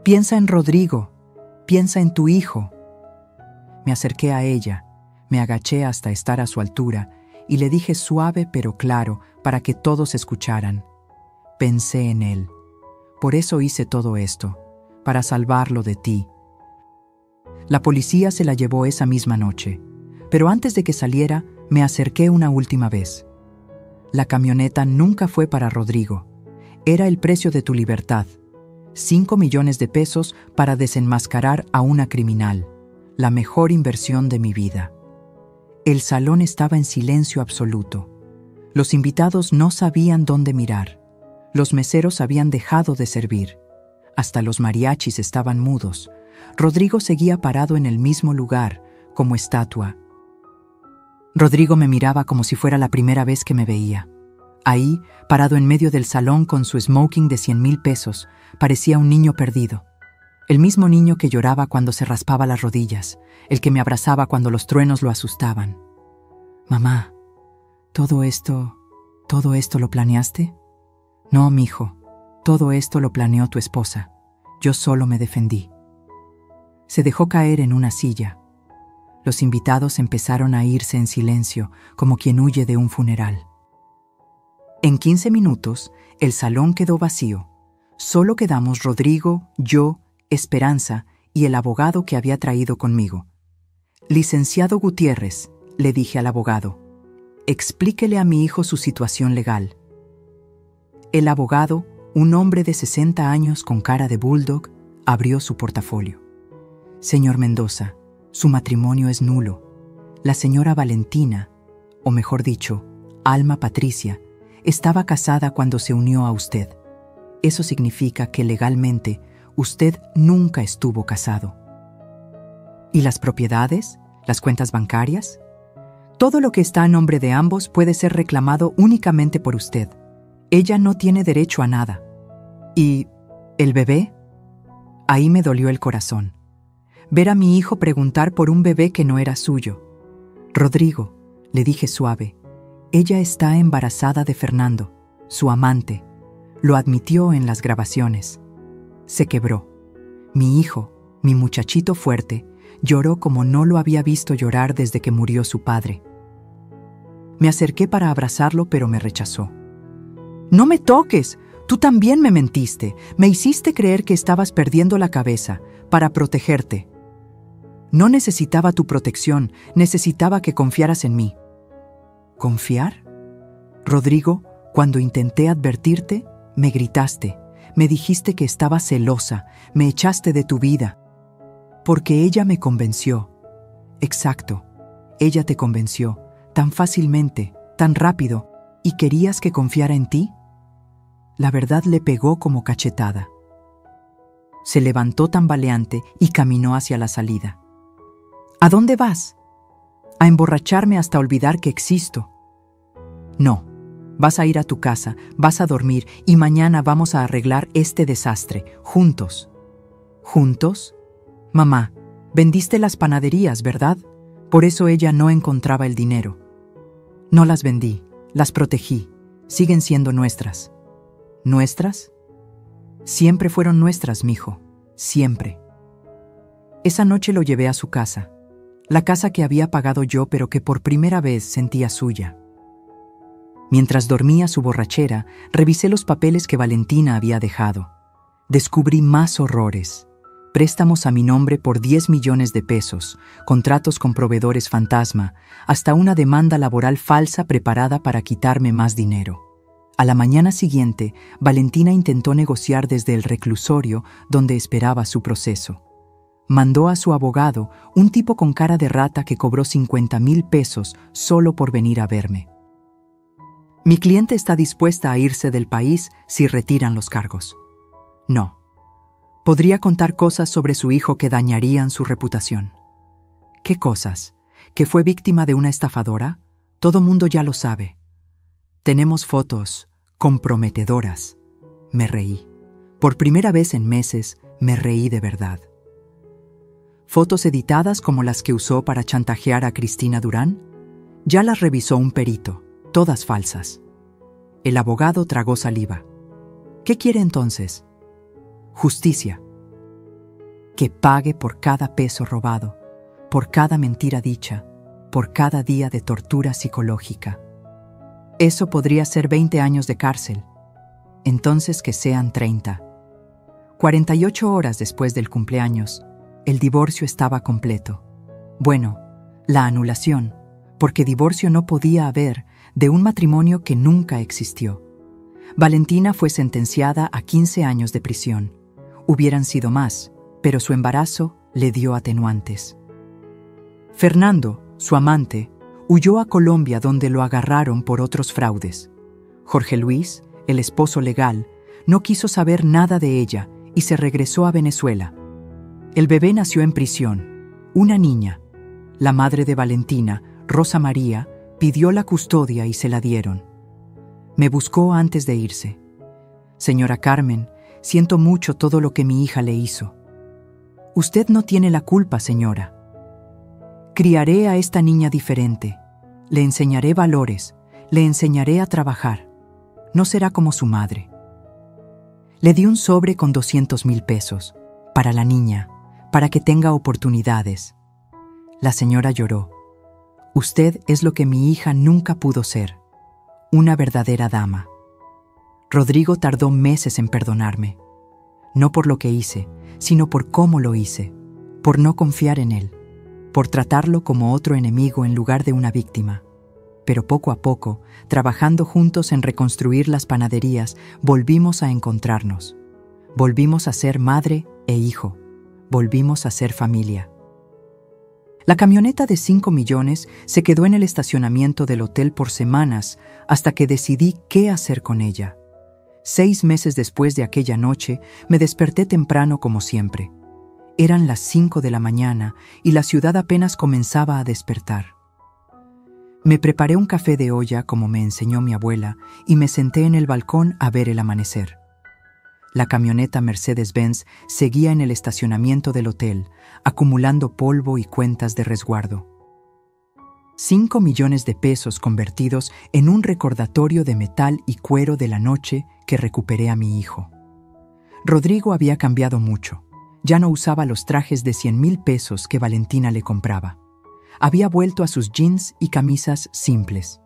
piensa en Rodrigo, piensa en tu hijo». Me acerqué a ella, me agaché hasta estar a su altura y le dije suave pero claro para que todos escucharan. Pensé en él. Por eso hice todo esto, para salvarlo de ti. La policía se la llevó esa misma noche, pero antes de que saliera, me acerqué una última vez. La camioneta nunca fue para Rodrigo. Era el precio de tu libertad. 5 millones de pesos para desenmascarar a una criminal. La mejor inversión de mi vida. El salón estaba en silencio absoluto. Los invitados no sabían dónde mirar. Los meseros habían dejado de servir. Hasta los mariachis estaban mudos. Rodrigo seguía parado en el mismo lugar, como estatua. Rodrigo me miraba como si fuera la primera vez que me veía. Ahí, parado en medio del salón con su smoking de 100,000 pesos, parecía un niño perdido. El mismo niño que lloraba cuando se raspaba las rodillas, el que me abrazaba cuando los truenos lo asustaban. «Mamá, ¿todo esto lo planeaste?» «No, mijo, todo esto lo planeó tu esposa. Yo solo me defendí». Se dejó caer en una silla. Los invitados empezaron a irse en silencio, como quien huye de un funeral. En 15 minutos, el salón quedó vacío. Solo quedamos Rodrigo, yo, Esperanza y el abogado que había traído conmigo. «Licenciado Gutiérrez», le dije al abogado, «explíquele a mi hijo su situación legal». El abogado, un hombre de 60 años con cara de bulldog, abrió su portafolio. «Señor Mendoza, su matrimonio es nulo. La señora Valentina, o mejor dicho, Alma Patricia, estaba casada cuando se unió a usted. Eso significa que legalmente usted nunca estuvo casado». «¿Y las propiedades? ¿Las cuentas bancarias?» «Todo lo que está a nombre de ambos puede ser reclamado únicamente por usted. Ella no tiene derecho a nada». «¿Y el bebé?» Ahí me dolió el corazón. Ver a mi hijo preguntar por un bebé que no era suyo. «Rodrigo», le dije suave, «ella está embarazada de Fernando, su amante. Lo admitió en las grabaciones». Se quebró. Mi hijo, mi muchachito fuerte, lloró como no lo había visto llorar desde que murió su padre. Me acerqué para abrazarlo, pero me rechazó. «No me toques. Tú también me mentiste. Me hiciste creer que estabas perdiendo la cabeza para protegerte». «No necesitaba tu protección. Necesitaba que confiaras en mí». «¿Confiar? Rodrigo, cuando intenté advertirte, me gritaste. Me dijiste que estaba celosa. Me echaste de tu vida. Porque ella me convenció». «Exacto. Ella te convenció. Tan fácilmente, tan rápido. ¿Y querías que confiara en ti?» La verdad le pegó como cachetada. Se levantó tambaleante y caminó hacia la salida. «¿A dónde vas?» «A emborracharme hasta olvidar que existo». «No, vas a ir a tu casa, vas a dormir y mañana vamos a arreglar este desastre, juntos». «¿Juntos? Mamá, vendiste las panaderías, ¿verdad? Por eso ella no encontraba el dinero». «No las vendí, las protegí. Siguen siendo nuestras». «¿Nuestras?» «Siempre fueron nuestras, mijo. Siempre». Esa noche lo llevé a su casa. La casa que había pagado yo, pero que por primera vez sentía suya. Mientras dormía su borrachera, revisé los papeles que Valentina había dejado. Descubrí más horrores. Préstamos a mi nombre por 10 millones de pesos, contratos con proveedores fantasma, hasta una demanda laboral falsa preparada para quitarme más dinero. A la mañana siguiente, Valentina intentó negociar desde el reclusorio donde esperaba su proceso. Mandó a su abogado, un tipo con cara de rata que cobró 50,000 pesos solo por venir a verme. «Mi cliente está dispuesta a irse del país si retiran los cargos». «No. Podría contar cosas sobre su hijo que dañarían su reputación». «¿Qué cosas? ¿Que fue víctima de una estafadora? Todo mundo ya lo sabe». «Tenemos fotos comprometedoras». Me reí. Por primera vez en meses, me reí de verdad. ¿Fotos editadas como las que usó para chantajear a Cristina Durán? Ya las revisó un perito, todas falsas. El abogado tragó saliva. ¿Qué quiere entonces? Justicia. Que pague por cada peso robado, por cada mentira dicha, por cada día de tortura psicológica. Eso podría ser 20 años de cárcel. Entonces que sean 30. 48 horas después del cumpleaños, el divorcio estaba completo. Bueno, la anulación, porque divorcio no podía haber de un matrimonio que nunca existió. Valentina fue sentenciada a 15 años de prisión. Hubieran sido más, pero su embarazo le dio atenuantes. Fernando, su amante, huyó a Colombia donde lo agarraron por otros fraudes. Jorge Luis, el esposo legal, no quiso saber nada de ella y se regresó a Venezuela. El bebé nació en prisión, una niña. La madre de Valentina, Rosa María, pidió la custodia y se la dieron. Me buscó antes de irse. Señora Carmen, siento mucho todo lo que mi hija le hizo. Usted no tiene la culpa, señora. Criaré a esta niña diferente. Le enseñaré valores, le enseñaré a trabajar. No será como su madre. Le di un sobre con 200,000 pesos, para la niña, para que tenga oportunidades. La señora lloró. Usted es lo que mi hija nunca pudo ser, una verdadera dama. Rodrigo tardó meses en perdonarme, no por lo que hice, sino por cómo lo hice, por no confiar en él, por tratarlo como otro enemigo en lugar de una víctima. Pero poco a poco, trabajando juntos en reconstruir las panaderías, volvimos a encontrarnos. Volvimos a ser madre e hijo. Volvimos a ser familia. La camioneta de 5 millones se quedó en el estacionamiento del hotel por semanas hasta que decidí qué hacer con ella. 6 meses después de aquella noche, me desperté temprano como siempre. Eran las 5 de la mañana y la ciudad apenas comenzaba a despertar. Me preparé un café de olla como me enseñó mi abuela y me senté en el balcón a ver el amanecer. La camioneta Mercedes-Benz seguía en el estacionamiento del hotel, acumulando polvo y cuentas de resguardo. 5 millones de pesos convertidos en un recordatorio de metal y cuero de la noche que recuperé a mi hijo. Rodrigo había cambiado mucho. Ya no usaba los trajes de 100,000 pesos que Valentina le compraba. Había vuelto a sus jeans y camisas simples.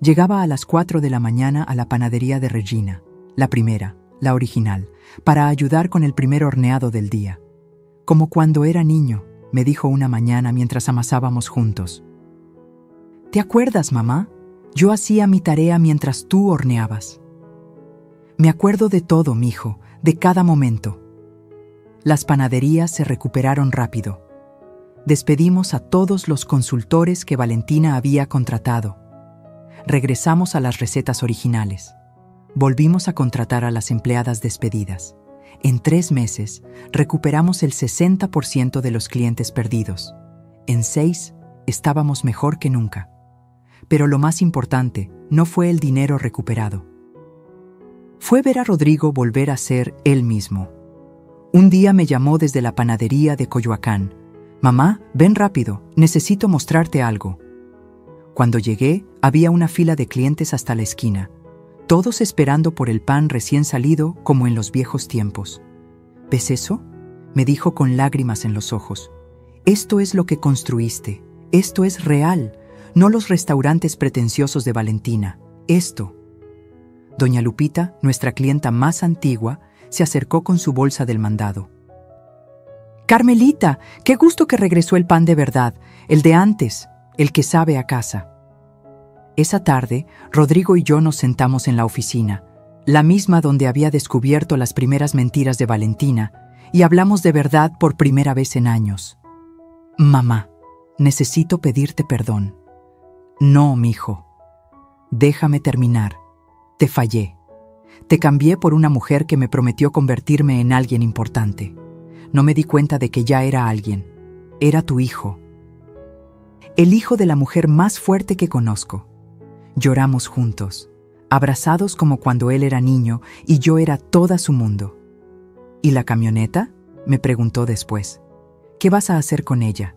Llegaba a las 4 de la mañana a la panadería de Regina, la primera, la original, para ayudar con el primer horneado del día. Como cuando era niño, me dijo una mañana mientras amasábamos juntos. ¿Te acuerdas, mamá? Yo hacía mi tarea mientras tú horneabas. Me acuerdo de todo, mijo, de cada momento. Las panaderías se recuperaron rápido. Despedimos a todos los consultores que Valentina había contratado. Regresamos a las recetas originales. Volvimos a contratar a las empleadas despedidas. En 3 meses, recuperamos el 60% de los clientes perdidos. En 6, estábamos mejor que nunca. Pero lo más importante no fue el dinero recuperado. Fue ver a Rodrigo volver a ser él mismo. Un día me llamó desde la panadería de Coyoacán. «Mamá, ven rápido, necesito mostrarte algo». Cuando llegué, había una fila de clientes hasta la esquina, todos esperando por el pan recién salido como en los viejos tiempos. «¿Ves eso?», me dijo con lágrimas en los ojos. «Esto es lo que construiste, esto es real, no los restaurantes pretenciosos de Valentina, esto». Doña Lupita, nuestra clienta más antigua, se acercó con su bolsa del mandado. «Carmelita, qué gusto que regresó el pan de verdad, el de antes, el que sabe a casa». Esa tarde, Rodrigo y yo nos sentamos en la oficina, la misma donde había descubierto las primeras mentiras de Valentina, y hablamos de verdad por primera vez en años. «Mamá, necesito pedirte perdón». «No, mijo. Déjame terminar. Te fallé. Te cambié por una mujer que me prometió convertirme en alguien importante. No me di cuenta de que ya era alguien. Era tu hijo. El hijo de la mujer más fuerte que conozco. Lloramos juntos, abrazados como cuando él era niño y yo era toda su mundo. ¿Y la camioneta?», me preguntó después. ¿Qué vas a hacer con ella?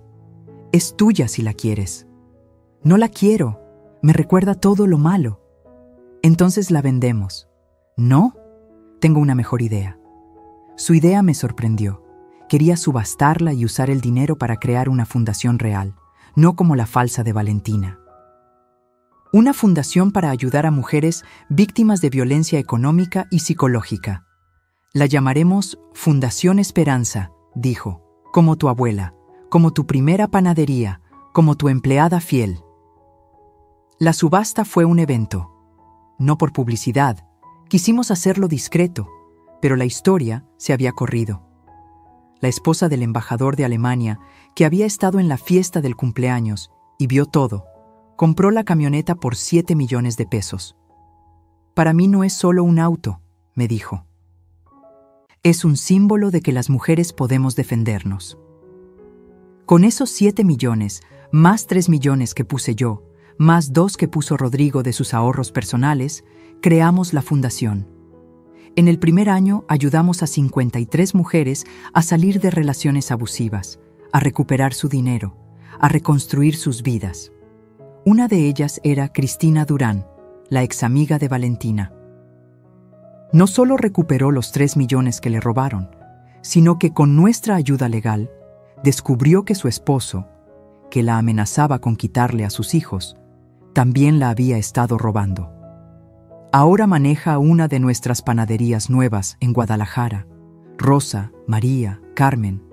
Es tuya si la quieres. No la quiero. Me recuerda todo lo malo. Entonces la vendemos. ¿No? Tengo una mejor idea. Su idea me sorprendió. Quería subastarla y usar el dinero para crear una fundación real, no como la falsa de Valentina. Una fundación para ayudar a mujeres víctimas de violencia económica y psicológica. La llamaremos Fundación Esperanza, dijo, como tu abuela, como tu primera panadería, como tu empleada fiel. La subasta fue un evento. No por publicidad. Quisimos hacerlo discreto, pero la historia se había corrido. La esposa del embajador de Alemania, que había estado en la fiesta del cumpleaños y vio todo, compró la camioneta por 7 millones de pesos. Para mí no es solo un auto, me dijo. Es un símbolo de que las mujeres podemos defendernos. Con esos 7 millones, más 3 millones que puse yo, más 2 que puso Rodrigo de sus ahorros personales, creamos la fundación. En el primer año ayudamos a 53 mujeres a salir de relaciones abusivas, a recuperar su dinero, a reconstruir sus vidas. Una de ellas era Cristina Durán, la examiga de Valentina. No solo recuperó los 3 millones que le robaron, sino que con nuestra ayuda legal, descubrió que su esposo, que la amenazaba con quitarle a sus hijos, también la había estado robando. Ahora maneja una de nuestras panaderías nuevas en Guadalajara. Rosa, María, Carmen,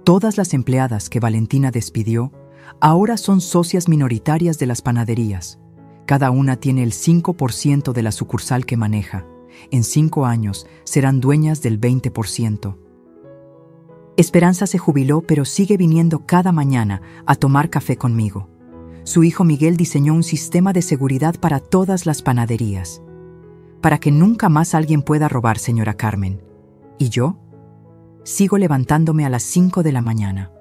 todas las empleadas que Valentina despidió, ahora son socias minoritarias de las panaderías. Cada una tiene el 5% de la sucursal que maneja. En 5 años serán dueñas del 20%. Esperanza se jubiló, pero sigue viniendo cada mañana a tomar café conmigo. Su hijo Miguel diseñó un sistema de seguridad para todas las panaderías, para que nunca más alguien pueda robar, señora Carmen. ¿Y yo? Sigo levantándome a las 5 de la mañana.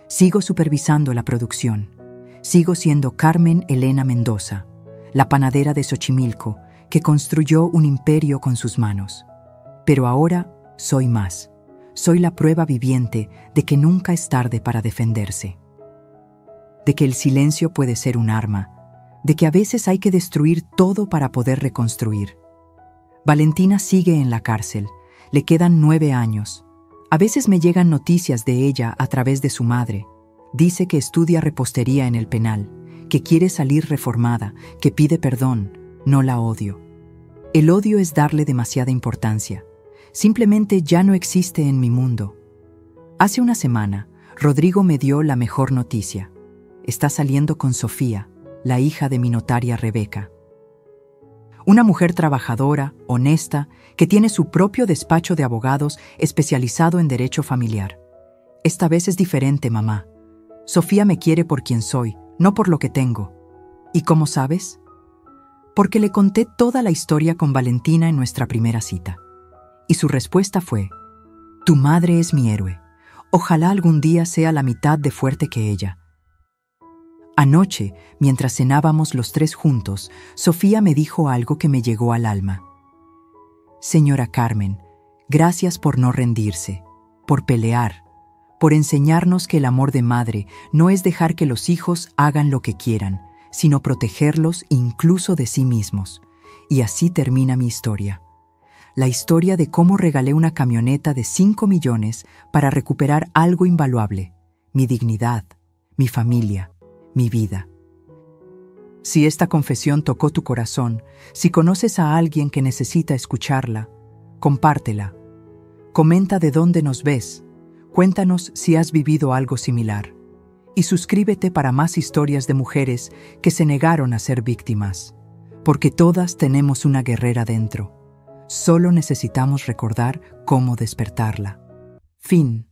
Sigo supervisando la producción. Sigo siendo Carmen Elena Mendoza, la panadera de Xochimilco, que construyó un imperio con sus manos. Pero ahora soy más. Soy la prueba viviente de que nunca es tarde para defenderse. De que el silencio puede ser un arma. De que a veces hay que destruir todo para poder reconstruir. Valentina sigue en la cárcel. Le quedan 9 años. A veces me llegan noticias de ella a través de su madre. Dice que estudia repostería en el penal, que quiere salir reformada, que pide perdón. No la odio. El odio es darle demasiada importancia. Simplemente ya no existe en mi mundo. Hace una semana, Rodrigo me dio la mejor noticia. Está saliendo con Sofía, la hija de mi notaria Rebeca. Una mujer trabajadora, honesta, que tiene su propio despacho de abogados especializado en derecho familiar. Esta vez es diferente, mamá. Sofía me quiere por quien soy, no por lo que tengo. ¿Y cómo sabes? Porque le conté toda la historia con Valentina en nuestra primera cita. Y su respuesta fue: tu madre es mi héroe. Ojalá algún día sea la mitad de fuerte que ella. Anoche, mientras cenábamos los 3 juntos, Sofía me dijo algo que me llegó al alma. Señora Carmen, gracias por no rendirse, por pelear, por enseñarnos que el amor de madre no es dejar que los hijos hagan lo que quieran, sino protegerlos incluso de sí mismos. Y así termina mi historia. La historia de cómo regalé una camioneta de 5 millones para recuperar algo invaluable, mi dignidad, mi familia, mi vida. Si esta confesión tocó tu corazón, si conoces a alguien que necesita escucharla, compártela. Comenta de dónde nos ves, cuéntanos si has vivido algo similar. Y suscríbete para más historias de mujeres que se negaron a ser víctimas, porque todas tenemos una guerrera dentro. Solo necesitamos recordar cómo despertarla. Fin.